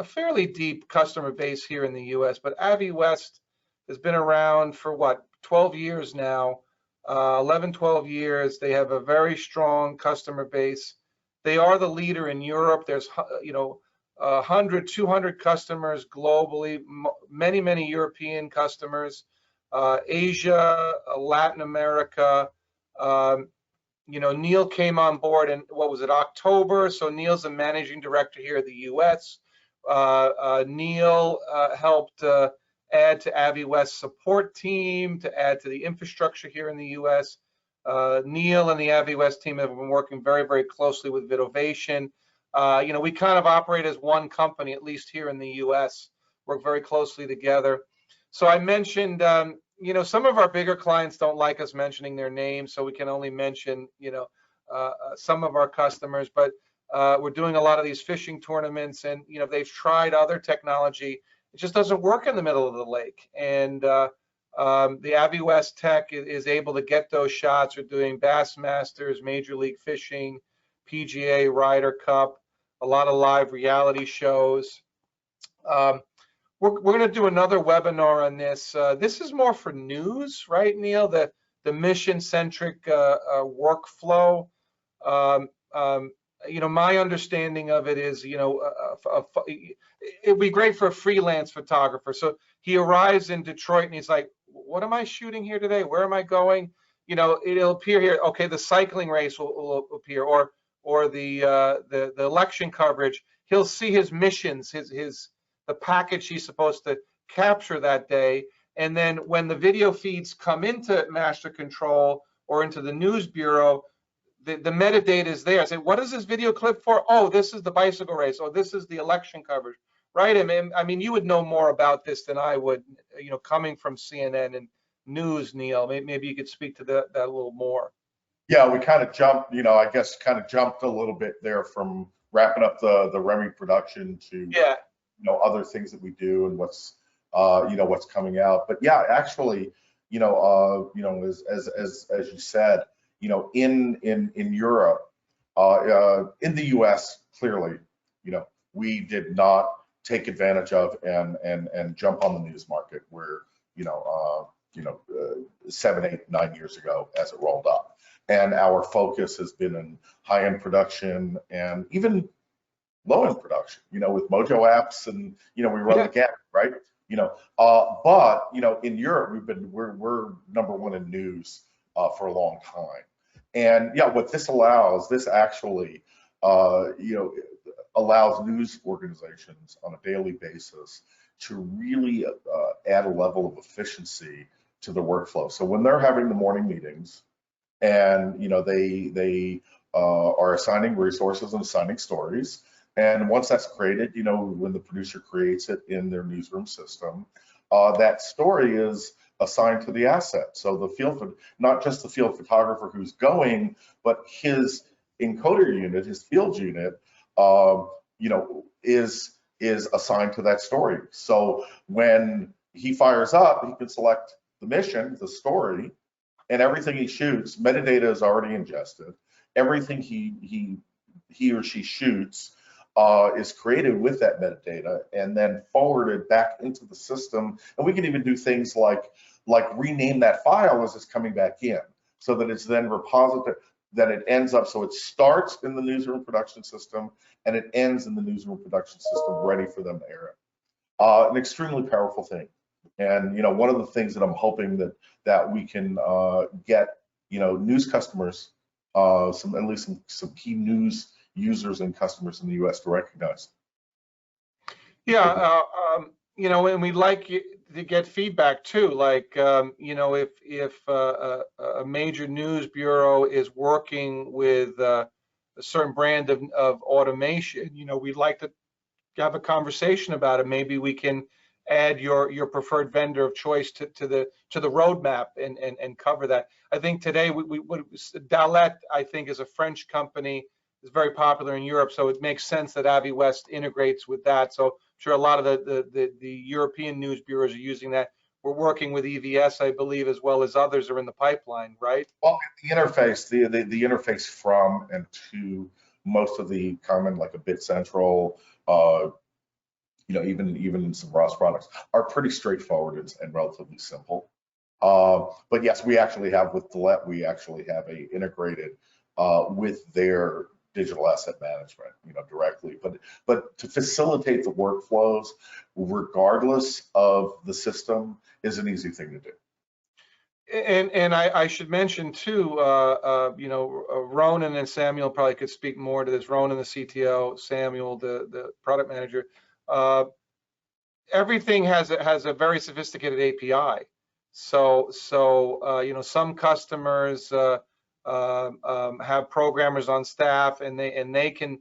fairly deep customer base here in the U.S., but AviWest has been around for what, 12 years now, 11, 12 years. They have a very strong customer base. They are the leader in Europe. There's, you know, 100, 200 customers globally, many European customers, Asia, Latin America. You know, Neil came on board in, what was it, October? So Neil's the managing director here in the U.S. Neil helped add to AviWest's support team, to add to the infrastructure here in the U.S. Neil and the AviWest team have been working very closely with VidOvation. You know, we kind of operate as one company, at least here in the U.S., work very closely together. So I mentioned, you know, some of our bigger clients don't like us mentioning their names, so we can only mention, you know, some of our customers, but we're doing a lot of these fishing tournaments, and, you know, they've tried other technology. It just doesn't work in the middle of the lake. And the AviWest tech is able to get those shots. We're doing Bassmasters, Major League Fishing, PGA, Ryder Cup, a lot of live reality shows. We're going to do another webinar on this. This is more for news, right, Neil? The mission-centric workflow. You know, my understanding of it is, you know, it'd be great for a freelance photographer. So he arrives in Detroit and he's like, what am I shooting here today? Where am I going? You know, it'll appear here. Okay, the cycling race will appear, or the election coverage. He'll see his missions, the package he's supposed to capture that day. And then when the video feeds come into Master Control or into the News Bureau, the metadata is there. I say, what is this video clip for? Oh, this is the bicycle race. Oh, this is the election coverage, right? I mean, you would know more about this than I would, coming from CNN and news, Neil. Maybe you could speak to that a little more. Yeah, we kind of jumped, I guess kind of jumped a little bit there from wrapping up the REMI production to, Yeah. Other things that we do and what's coming out. But yeah, actually, as you said, in Europe, in the US, clearly, we did not take advantage of and jump on the news market where, 7, 8, 9 years ago as it rolled up. And our focus has been in high-end production and even low-end production, with Mojo apps, and we run the gamut, right? But in Europe, we're number one in news for a long time. And yeah, what this allows, this actually allows news organizations on a daily basis to really add a level of efficiency to the workflow. So when they're having the morning meetings, and they are assigning resources and assigning stories, and once that's created, when the producer creates it in their newsroom system, that story is assigned to the asset. So the field, not just the field photographer who's going, but his encoder unit, his field unit, is assigned to that story. So when he fires up, he can select the mission, the story, and everything he shoots, metadata is already ingested. Everything he or she shoots is created with that metadata and then forwarded back into the system. And we can even do things like rename that file as it's coming back in, so that it's then repository, that it ends up, so it starts in the newsroom production system and it ends in the newsroom production system, ready for them to air it. An extremely powerful thing. And one of the things that I'm hoping that we can get news customers, at least some key news users and customers in the U.S. to recognize. Yeah, and we'd like to get feedback too. Like, if a major news bureau is working with a certain brand of automation, we'd like to have a conversation about it. Maybe we can add your preferred vendor of choice to the roadmap and cover that. I think today Dalet, I think, is a French company, is very popular in Europe, so it makes sense that AviWest integrates with that. So I'm sure a lot of the European news bureaus are using that. We're working with EVS, I believe, as well as others are in the pipeline, right? Well, the interface, the interface from and to most of the common, like a Bit Central, even some ROS products, are pretty straightforward and relatively simple. But yes, we actually have with Dalet, we actually have a integrated with their digital asset management, directly. But to facilitate the workflows, regardless of the system, is an easy thing to do. And I should mention too, Ronan and Samuel probably could speak more to this. Ronan, the CTO, Samuel, the product manager. Everything has a very sophisticated API. So some customers have programmers on staff, and they can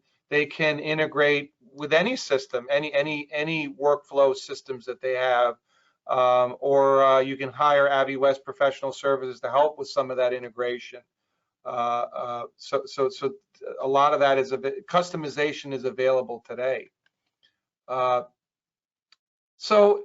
integrate with any system, any workflow systems that they have. Or you can hire AviWest professional services to help with some of that integration. So a lot of that is customization is available today. So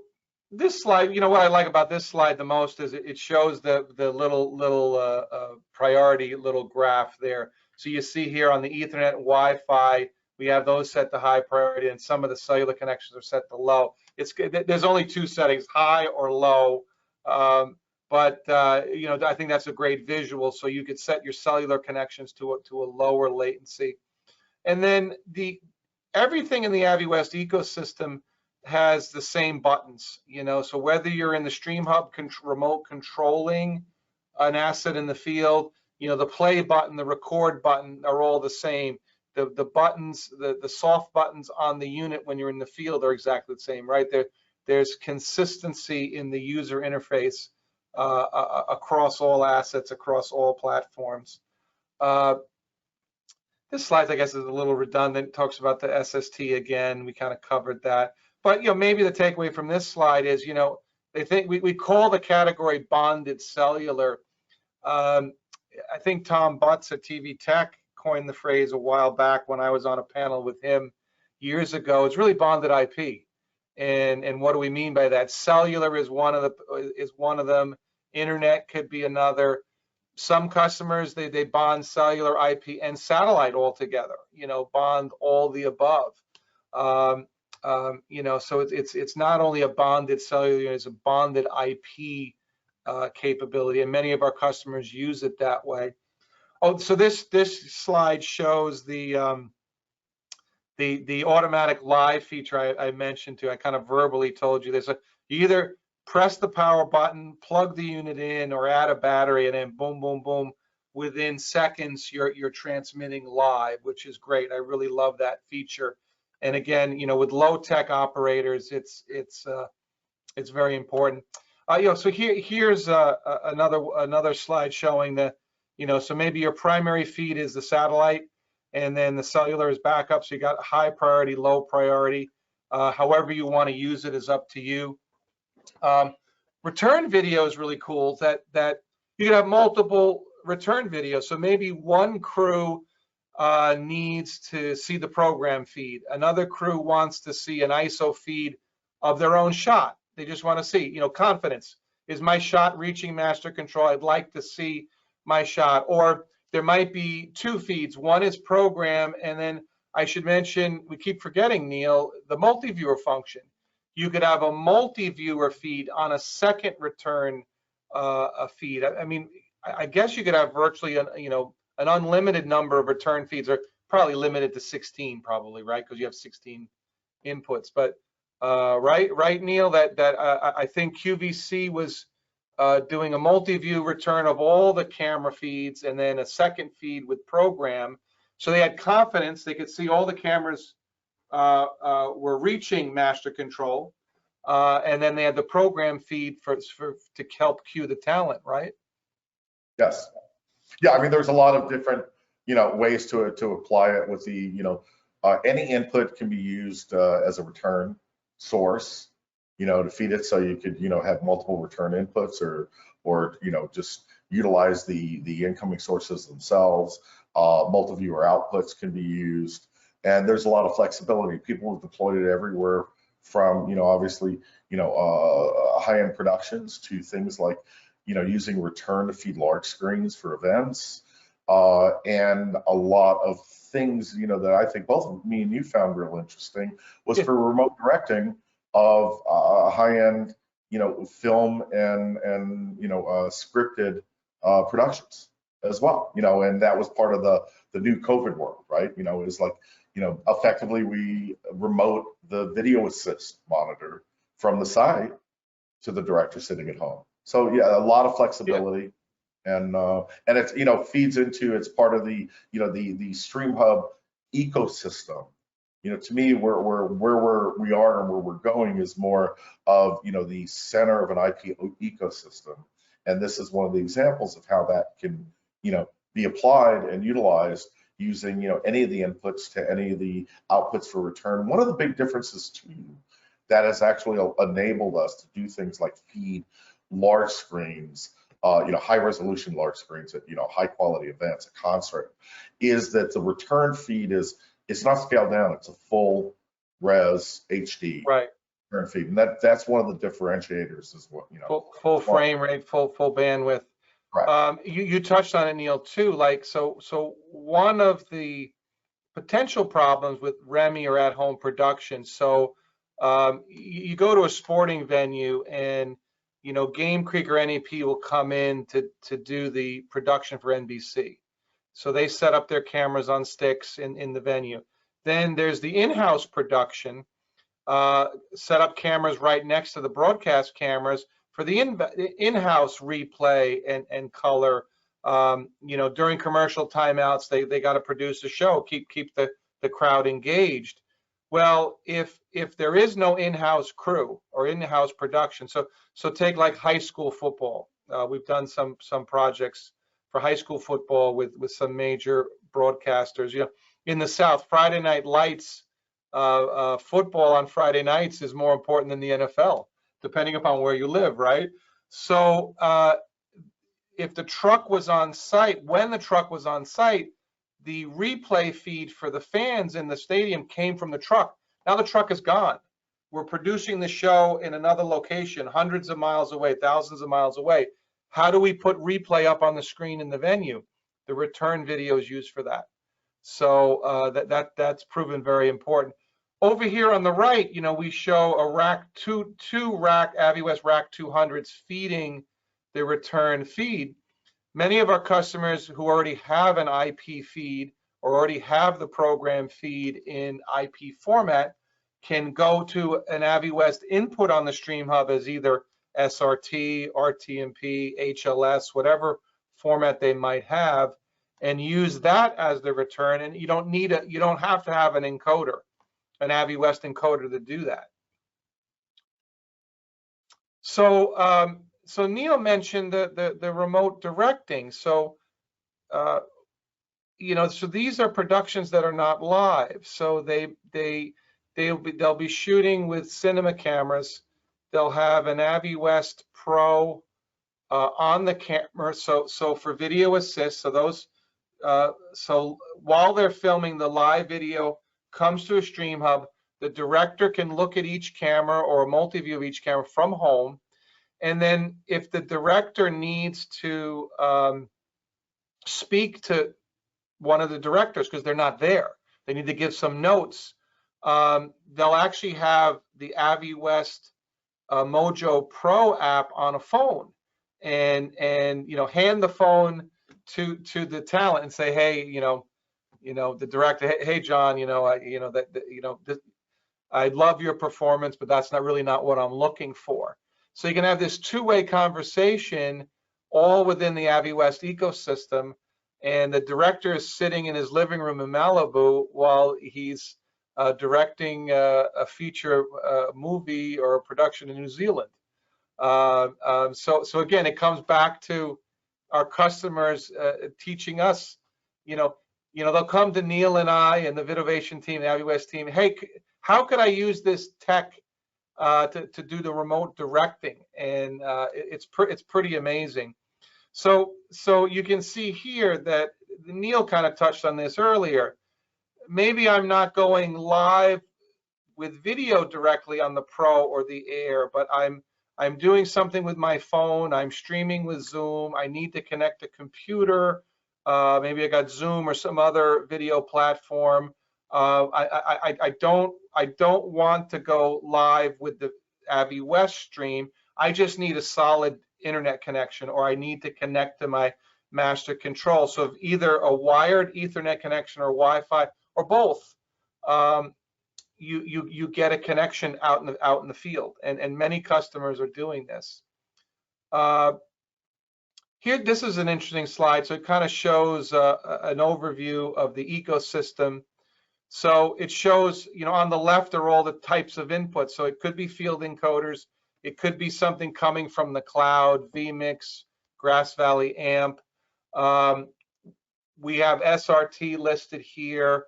this slide, what I like about this slide the most is it shows the little priority little graph there. So you see here on the Ethernet and Wi-Fi, we have those set to high priority, and some of the cellular connections are set to low. There's only two settings, high or low. But I think that's a great visual. So you could set your cellular connections to a lower latency, and then everything in the AviWest ecosystem has the same buttons. So whether you're in the Stream Hub remote controlling an asset in the field, the play button, the record button are all the same. The buttons, the soft buttons on the unit when you're in the field are exactly the same, right? There's consistency in the user interface across all assets, across all platforms. This slide, I guess, is a little redundant. It talks about the SST again. We kind of covered that. But, maybe the takeaway from this slide is, they think we call the category bonded cellular. I think Tom Butts at TV Tech coined the phrase a while back when I was on a panel with him years ago. It's really bonded IP. And what do we mean by that? Cellular is one of them. Internet could be another. Some customers, they bond cellular, IP, and satellite all together, bond all the above. So it's not only a bonded cellular, it's a bonded IP capability, and many of our customers use it that way. Oh, so this slide shows the automatic live feature I mentioned to. I kind of verbally told you this. You either press the power button, plug the unit in, or add a battery, and then boom, boom, boom. Within seconds, you're transmitting live, which is great. I really love that feature. And again, with low-tech operators, it's very important. So here's another slide showing the, so maybe your primary feed is the satellite, and then the cellular is backup. So you got high priority, low priority. However you want to use it is up to you. Return video is really cool that you can have multiple return videos. So maybe one crew needs to see the program feed. Another crew wants to see an ISO feed of their own shot. They just want to see, confidence. Is my shot reaching master control? I'd like to see my shot. Or there might be two feeds. One is program, and then I should mention, we keep forgetting, Neil, the multi-viewer function. You could have a multi-viewer feed on a second return feed. I mean, I guess you could have virtually an unlimited number of return feeds, or probably limited to 16, probably, right? Because you have 16 inputs. But right, Neil, that I think QVC was doing a multi-view return of all the camera feeds, and then a second feed with program. So they had confidence. They could see all the cameras were reaching master control, and then they had the program feed to help cue the talent, right? Yes. Yeah, I mean, there's a lot of different, ways to apply it with the, any input can be used as a return source, to feed it. So you could, have multiple return inputs, or just utilize the incoming sources themselves. Multi-viewer outputs can be used, and there's a lot of flexibility. People have deployed it everywhere from, obviously, high-end productions to things like, using return to feed large screens for events, and a lot of things, that I think both me and you found real interesting was for remote directing of high-end, film and scripted productions as well, and that was part of the new COVID world, right? Is like, effectively we remote the video assist monitor from the site to the director sitting at home. So yeah, a lot of flexibility, and it's, feeds into, it's part of the, the Stream Hub ecosystem. To me, where we are and where we're going is more of, the center of an IP ecosystem. And this is one of the examples of how that can, be applied and utilized using, any of the inputs to any of the outputs for return. One of the big differences too, that has actually enabled us to do things like feed large screens, high resolution large screens at, high quality events, a concert, is that the return feed it's not scaled down, it's a full res HD return feed. And that's one of the differentiators is what, full frame rate, full bandwidth. Right. You touched on it, Neil, too. Like, so one of the potential problems with REMI or at-home production. So you go to a sporting venue, and Game Creek or NEP will come in to do the production for NBC. So they set up their cameras on sticks in the venue. Then there's the in-house production, set up cameras right next to the broadcast cameras for the in-house replay and color. During commercial timeouts, they got to produce a show, keep the crowd engaged. Well, if there is no in-house crew or in-house production, so take like high school football. We've done some projects for high school football with some major broadcasters. You know, in the South, Friday Night Lights, football on Friday nights is more important than the NFL, depending upon where you live, right? So if the truck was on site, when the truck was on site, the replay feed for the fans in the stadium came from the truck. Now the truck is gone. We're producing the show in another location, hundreds of miles away, thousands of miles away. How do we put replay up on the screen in the venue? The return video is used for that. So that's proven very important. Over here on the right, you know, we show a rack two rack AviWest rack 200s feeding the return feed. Many of our customers who already have an IP feed or already have the program feed in IP format can go to an AviWest input on the Stream Hub as either SRT, RTMP, HLS, whatever format they might have, and use that as the return. And you don't have to have an encoder, an AviWest encoder to do that. So so Neil mentioned the remote directing. So you know, so these are productions that are not live. So they'll be shooting with cinema cameras. They'll have an AviWest Pro on the camera. So for video assist, so those so while they're filming, the live video comes to a Stream Hub. The director can look at each camera or a multi-view of each camera from home. And then if the director needs to speak to one of the directors because they're not there, they need to give some notes, they'll actually have the AviWest Mojo Pro app on a phone and you know, hand the phone to the talent and say, hey, you know, the director, hey John, you know, I love your performance, but that's not what I'm looking for. So you can have this two-way conversation all within the AviWest ecosystem, and the director is sitting in his living room in Malibu while he's directing a feature movie or a production in New Zealand. So again, it comes back to our customers teaching us, you know, they'll come to Neil and I and the VidOvation team, the AviWest team, hey, how could I use this tech to do the remote directing? And it's pretty amazing. So you can see here that Neil kind of touched on this earlier. Maybe I'm not going live with video directly on the Pro or the Air, but I'm doing something with my phone. I'm streaming with Zoom. I need to connect a computer. Maybe I got Zoom or some other video platform. I don't want to go live with the AviWest stream. I just need a solid internet connection, or I need to connect to my master control. So either a wired Ethernet connection or Wi-Fi or both, you get a connection out in the field, and many customers are doing this. Here, this is an interesting slide. So it kind of shows an overview of the ecosystem. So it shows, you know, on the left are all the types of inputs. So it could be field encoders. It could be something coming from the cloud, vMix, Grass Valley AMP. We have SRT listed here.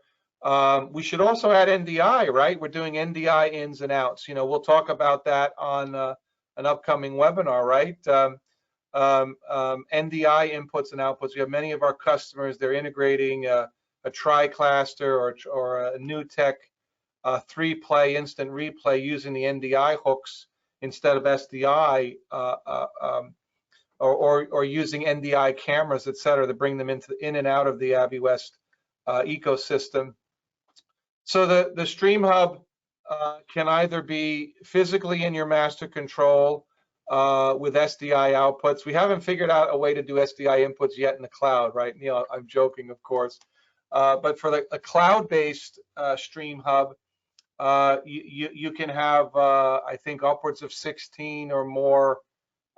We should also add NDI, right? We're doing NDI ins and outs. You know, we'll talk about that on an upcoming webinar, right? NDI inputs and outputs. We have many of our customers, they're integrating a tri-cluster or a new tech 3-play instant replay using the NDI hooks instead of SDI, or using NDI cameras, et cetera, to bring them in and out of the AviWest ecosystem. So the Stream Hub can either be physically in your master control with SDI outputs. We haven't figured out a way to do SDI inputs yet in the cloud, right? Neil, I'm joking, of course. But for a cloud-based Stream Hub, you can have, I think, upwards of 16 or more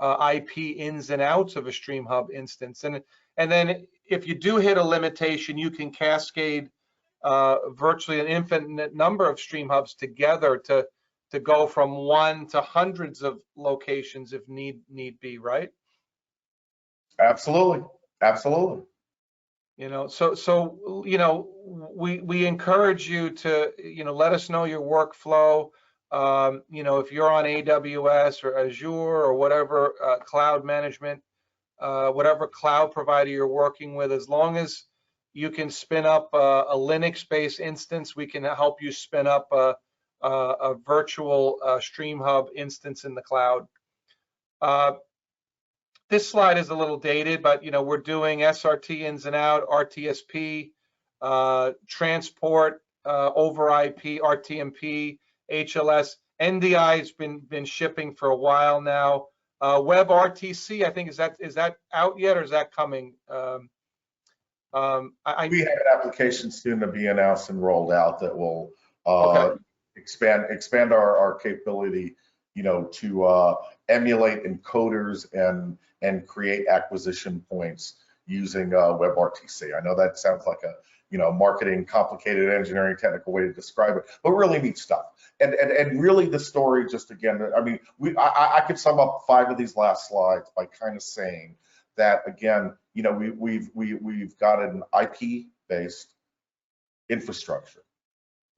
IP ins and outs of a Stream Hub instance. And then if you do hit a limitation, you can cascade virtually an infinite number of Stream Hubs together to go from one to hundreds of locations if need be, right? Absolutely, absolutely. So we encourage you to let us know your workflow. If you're on AWS or Azure or whatever cloud management, whatever cloud provider you're working with, as long as you can spin up a Linux-based instance, we can help you spin up a virtual Stream Hub instance in the cloud. This slide is a little dated, but we're doing SRT ins and out, RTSP, transport over IP, RTMP, HLS. NDI has been shipping for a while now. WebRTC, I think, is that out yet, or is that coming? We have an application soon to be announced and rolled out that will Okay. expand our capability, to emulate encoders and create acquisition points using WebRTC. I know that sounds like a marketing, complicated engineering, technical way to describe it, but really neat stuff. And really the story, just again, I mean, I could sum up 5 of these last slides by kind of saying that, again, we've got an IP-based infrastructure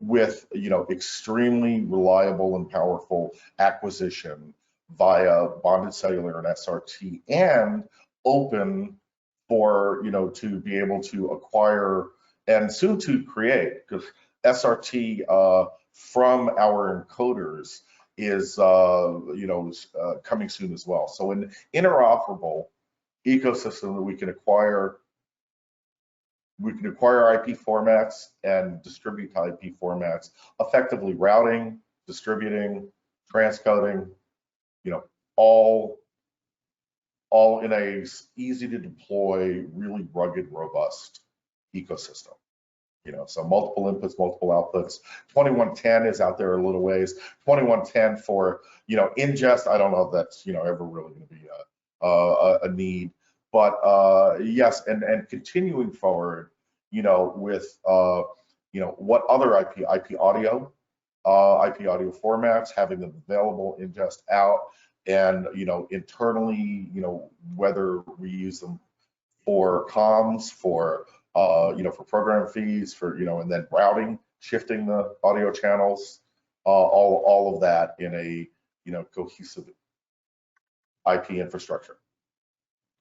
with extremely reliable and powerful acquisition via bonded cellular and SRT, and open for to be able to acquire and soon to create, because SRT from our encoders is coming soon as well. So an interoperable ecosystem that we can acquire IP formats and distribute to IP formats, effectively routing, distributing, transcoding, all in a easy to deploy, really rugged, robust ecosystem. So multiple inputs, multiple outputs. 2110 is out there a little ways. 2110 for ingest. I don't know if that's ever really going to be a need, but yes, and continuing forward, with what other IP audio formats, having them available, ingest out, and internally, whether we use them for comms, for program feeds, for and then routing, shifting the audio channels, all of that in a cohesive IP infrastructure.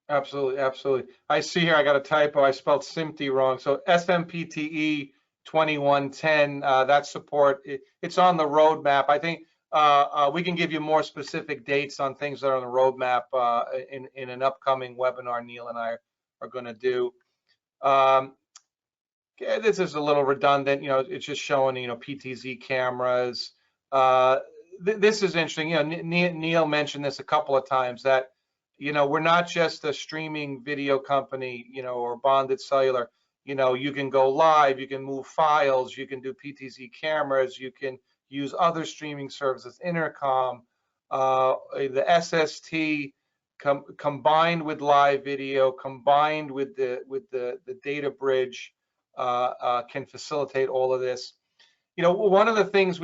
Absolutely, absolutely. I see here I got a typo. I spelled SMPTE wrong. So SMPTE 2110, that support, it's on the roadmap. I think we can give you more specific dates on things that are on the roadmap in an upcoming webinar Neil and I are going to do. This is a little redundant. It's just showing PTZ cameras. This is interesting. Neil mentioned this a couple of times, that we're not just a streaming video company, or bonded cellular. You can go live, you can move files, you can do PTZ cameras, you can use other streaming services, intercom, the SST combined with live video, combined with the data bridge, can facilitate all of this. One of the things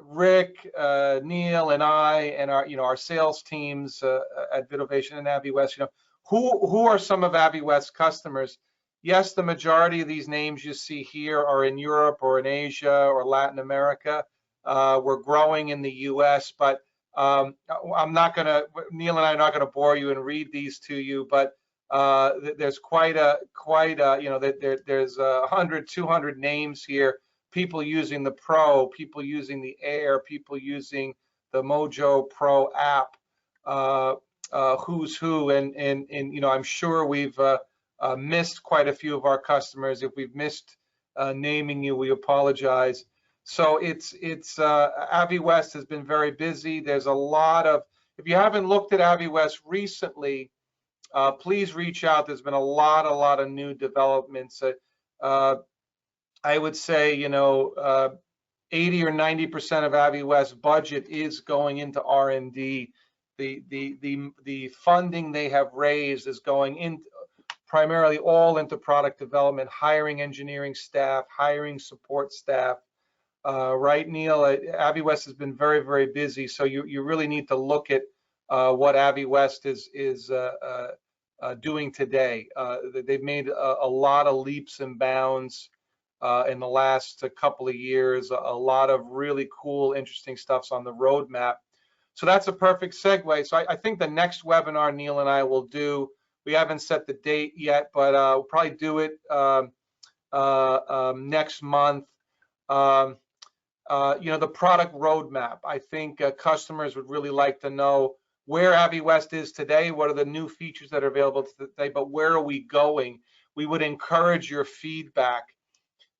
Rick, Neil, and I, and our sales teams at VidOvation and AVIWest, who are some of AVIWest's customers? Yes, the majority of these names you see here are in Europe or in Asia or Latin America. We're growing in the U.S., but Neil and I are not going to bore you and read these to you, but there's there's 100, 200 names here. People using the Pro, people using the Air, people using the Mojo Pro app, who's who, and I'm sure we've missed quite a few of our customers. If we've missed naming you, we apologize. So it's AVIWest has been very busy. There's a lot of, if you haven't looked at AVIWest recently, please reach out. There's been a lot of new developments. I would say 80 or 90% of AVIWest budget is going into R&D. The funding they have raised is going in primarily all into product development, hiring engineering staff, hiring support staff. Right, Neil? AVIWest has been very, very busy, so you really need to look at what AVIWest is doing today. They've made a lot of leaps and bounds in the last couple of years. A lot of really cool, interesting stuff's on the roadmap. So that's a perfect segue. So I think the next webinar Neil and I will do, we haven't set the date yet, but we'll probably do it next month. The product roadmap. I think customers would really like to know where AVIWest is today, what are the new features that are available today, but where are we going? We would encourage your feedback.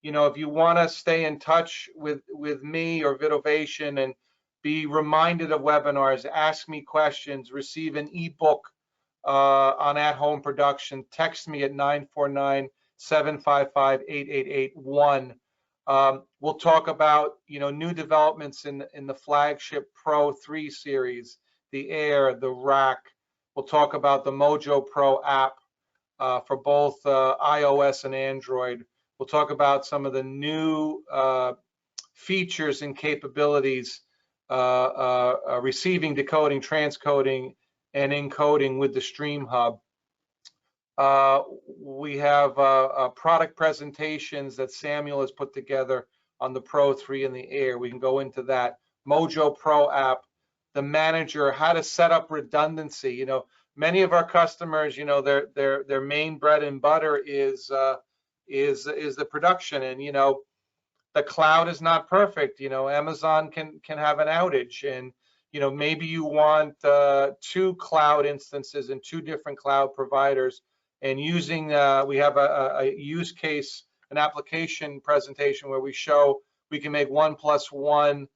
If you want to stay in touch with me or VidOvation and be reminded of webinars, ask me questions, receive an ebook on at-home production, text me at 949-755-8881. We'll talk about new developments in the flagship Pro 3 series, the Air, the Rack. We'll talk about the Mojo Pro app for both iOS and Android. We'll talk about some of the new features and capabilities, receiving, decoding, transcoding, and encoding with the Stream Hub. We have product presentations that Samuel has put together on the Pro 3 and the Air. We can go into that. Mojo Pro app, the manager, how to set up redundancy. Many of our customers, their main bread and butter is the production, and the cloud is not perfect. Amazon can have an outage, and maybe you want 2 cloud instances and 2 different cloud providers. And using, we have a use case, an application presentation where we show we can make 1+1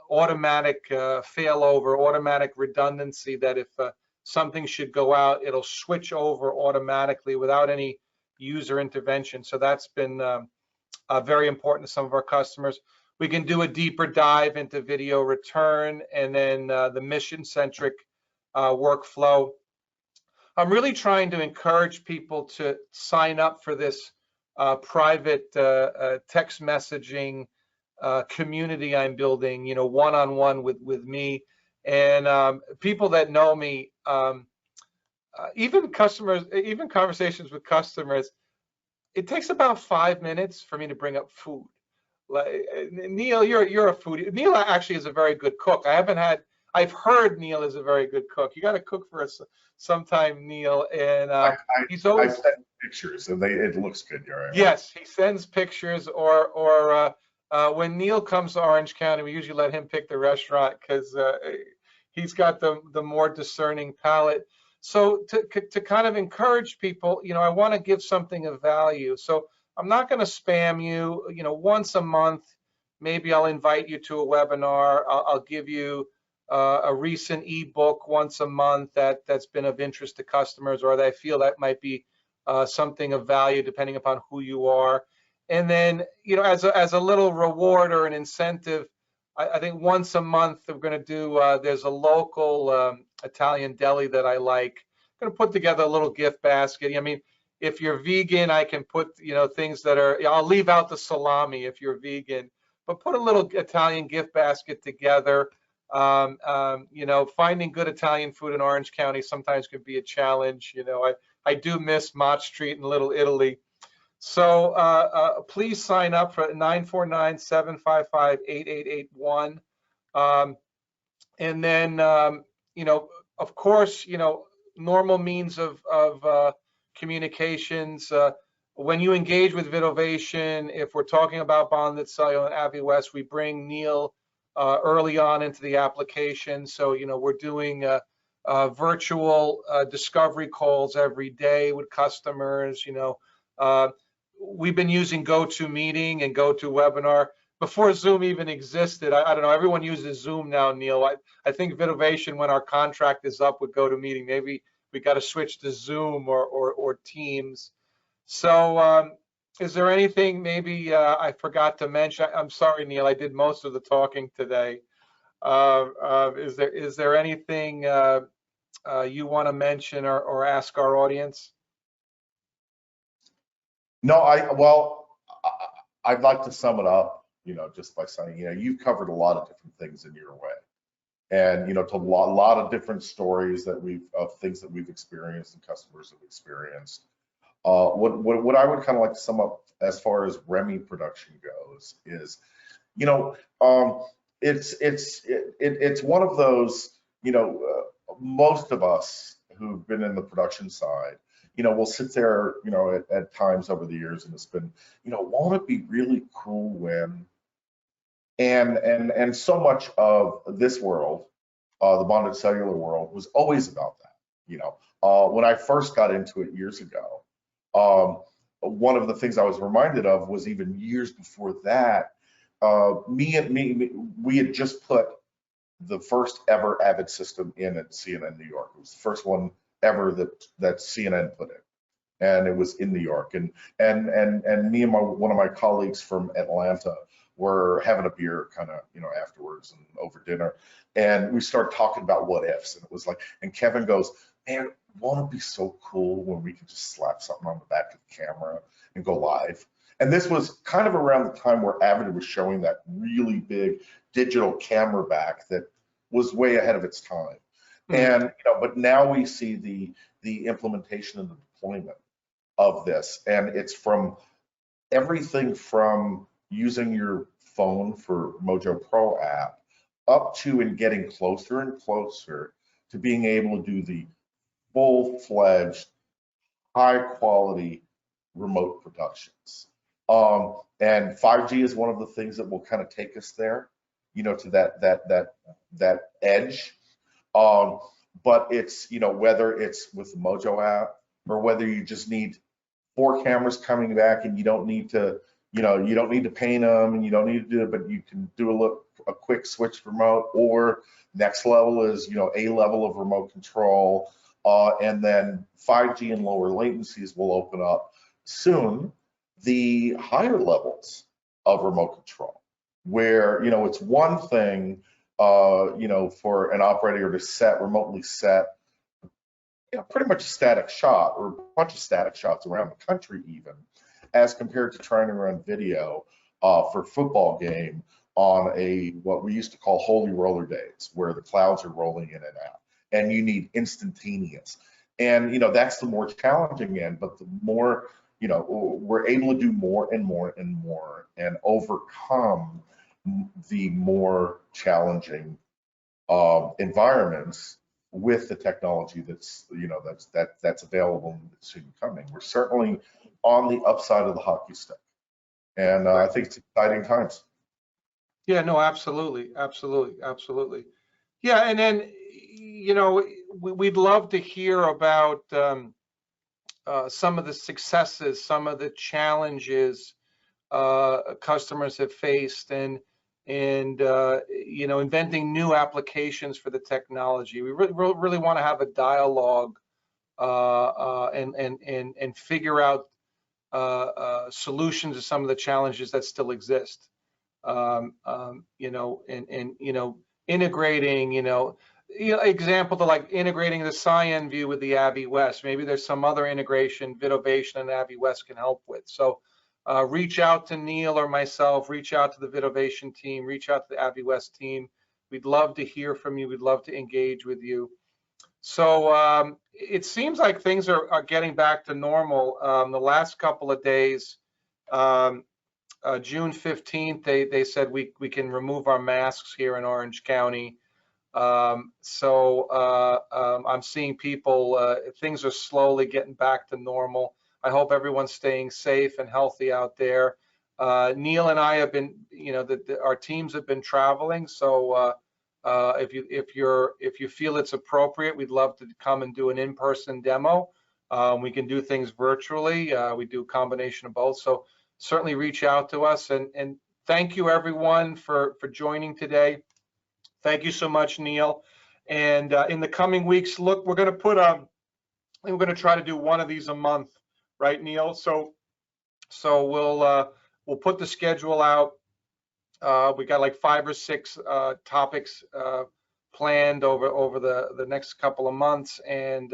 automatic failover, automatic redundancy, that if something should go out, it'll switch over automatically without any user intervention. So that's been very important to some of our customers. We can do a deeper dive into video return, and then the mission-centric workflow. I'm really trying to encourage people to sign up for this private text messaging community I'm building, one-on-one with me. And people that know me, even conversations with customers, it takes about 5 minutes for me to bring up food. Neil, you're a foodie. Neil actually is a very good cook. I've heard Neil is a very good cook. You got to cook for us sometime, Neil. And he's always. I send pictures, and it looks good. Right? Yes, he sends pictures, or when Neil comes to Orange County, we usually let him pick the restaurant because he's got the more discerning palate. So to kind of encourage people, I want to give something of value. So I'm not going to spam you. Once a month, maybe I'll invite you to a webinar. I'll give you a recent ebook once a month that's been of interest to customers, or that I feel that might be something of value depending upon who you are. And then, as a little reward or an incentive, I think once a month we're going to do, there's a local Italian deli that I like. I'm going to put together a little gift basket. I mean, if you're vegan, I can put, things that are, I'll leave out the salami if you're vegan, but put a little Italian gift basket together. Finding good Italian food in Orange County sometimes can be a challenge. I do miss Mott Street and Little Italy. So please sign up for 949-755-8881. And then, of course, normal means of communications. When you engage with VidOvation, if we're talking about bonded cellular and AVIWest, we bring Neil early on into the application. So, we're doing virtual discovery calls every day with customers. We've been using GoToMeeting and GoToWebinar before Zoom even existed. I don't know, everyone uses Zoom now, Neil. I think VidOvation, when our contract is up with GoToMeeting, maybe we got to switch to Zoom or Teams. So is there anything maybe I forgot to mention? I'm sorry, Neil, I did most of the talking today. Is there anything you want to mention or ask our audience? No, I'd like to sum it up, just by saying, you've covered a lot of different things in your way. and to a lot of different stories of things that we've experienced and customers have experienced. What I would kind of like to sum up as far as REMI production goes is, it's one of those, most of us who've been in the production side, we'll sit there, at times over the years, and it's been, won't it be really cool when, and so much of this world, the bonded cellular world, was always about that. When I first got into it years ago, one of the things I was reminded of was even years before that, we had just put the first ever Avid system in at CNN New York. It was the first one ever that CNN put in, and it was in New York. And me and one of my colleagues from Atlanta were having a beer kind of, afterwards and over dinner, and we started talking about what ifs, and it was like, and Kevin goes, man, won't it be so cool when we could just slap something on the back of the camera and go live? And this was kind of around the time where Avid was showing that really big digital camera back that was way ahead of its time. And but now we see the implementation and the deployment of this, and it's from everything from using your phone for Mojo Pro app up to and getting closer and closer to being able to do the full-fledged, high-quality remote productions. And 5G is one of the things that will kind of take us there, to that edge. But it's, whether it's with the Mojo app or whether you just need 4 cameras coming back and you don't need to, you don't need to paint them and you don't need to do it, but you can do a quick switch remote, or next level is, a level of remote control. And then 5G and lower latencies will open up soon the higher levels of remote control, where, it's one thing, for an operator to remotely set, pretty much a static shot or a bunch of static shots around the country even, as compared to trying to run video for a football game on what we used to call holy roller days, where the clouds are rolling in and out, and you need instantaneous. And, that's the more challenging end, but the more, we're able to do more and more and more and overcome the more challenging environments with the technology that's available and soon coming. We're certainly on the upside of the hockey stick, and I think it's exciting times. Yeah, no, absolutely. Yeah, and then, we'd love to hear about some of the successes, some of the challenges customers have faced, and inventing new applications for the technology. We really want to have a dialogue and figure out solutions to some of the challenges that still exist. Integrating, example to like integrating the Cyan view with the AviWest. Maybe there's some other integration VidOvation and AviWest can help with. So reach out to Neil or myself, reach out to the VidOvation team, reach out to the AviWest team. We'd love to hear from you. We'd love to engage with you. So it seems like things are getting back to normal. The last couple of days, June 15th, they said we can remove our masks here in Orange County. So I'm seeing people, things are slowly getting back to normal. I hope everyone's staying safe and healthy out there. Neil and I have been, our teams have been traveling. So if you feel it's appropriate, we'd love to come and do an in-person demo. We can do things virtually. We do a combination of both. So certainly reach out to us, and thank you everyone for joining today. Thank you so much, Neil. And in the coming weeks, look, we're going to put we're going to try to do one of these a month, right, Neil? So we'll put the schedule out. We got like 5 or 6 topics planned over the next couple of months. And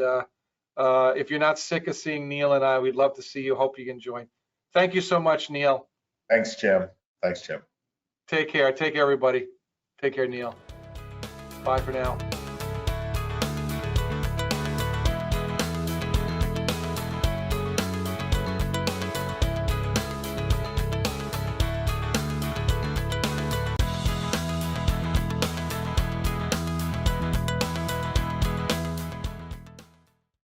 if you're not sick of seeing Neil and I, we'd love to see you. Hope you can join. Thank you so much, Neil. Thanks, Jim. Take care. Take care, everybody. Take care, Neil. Bye for now.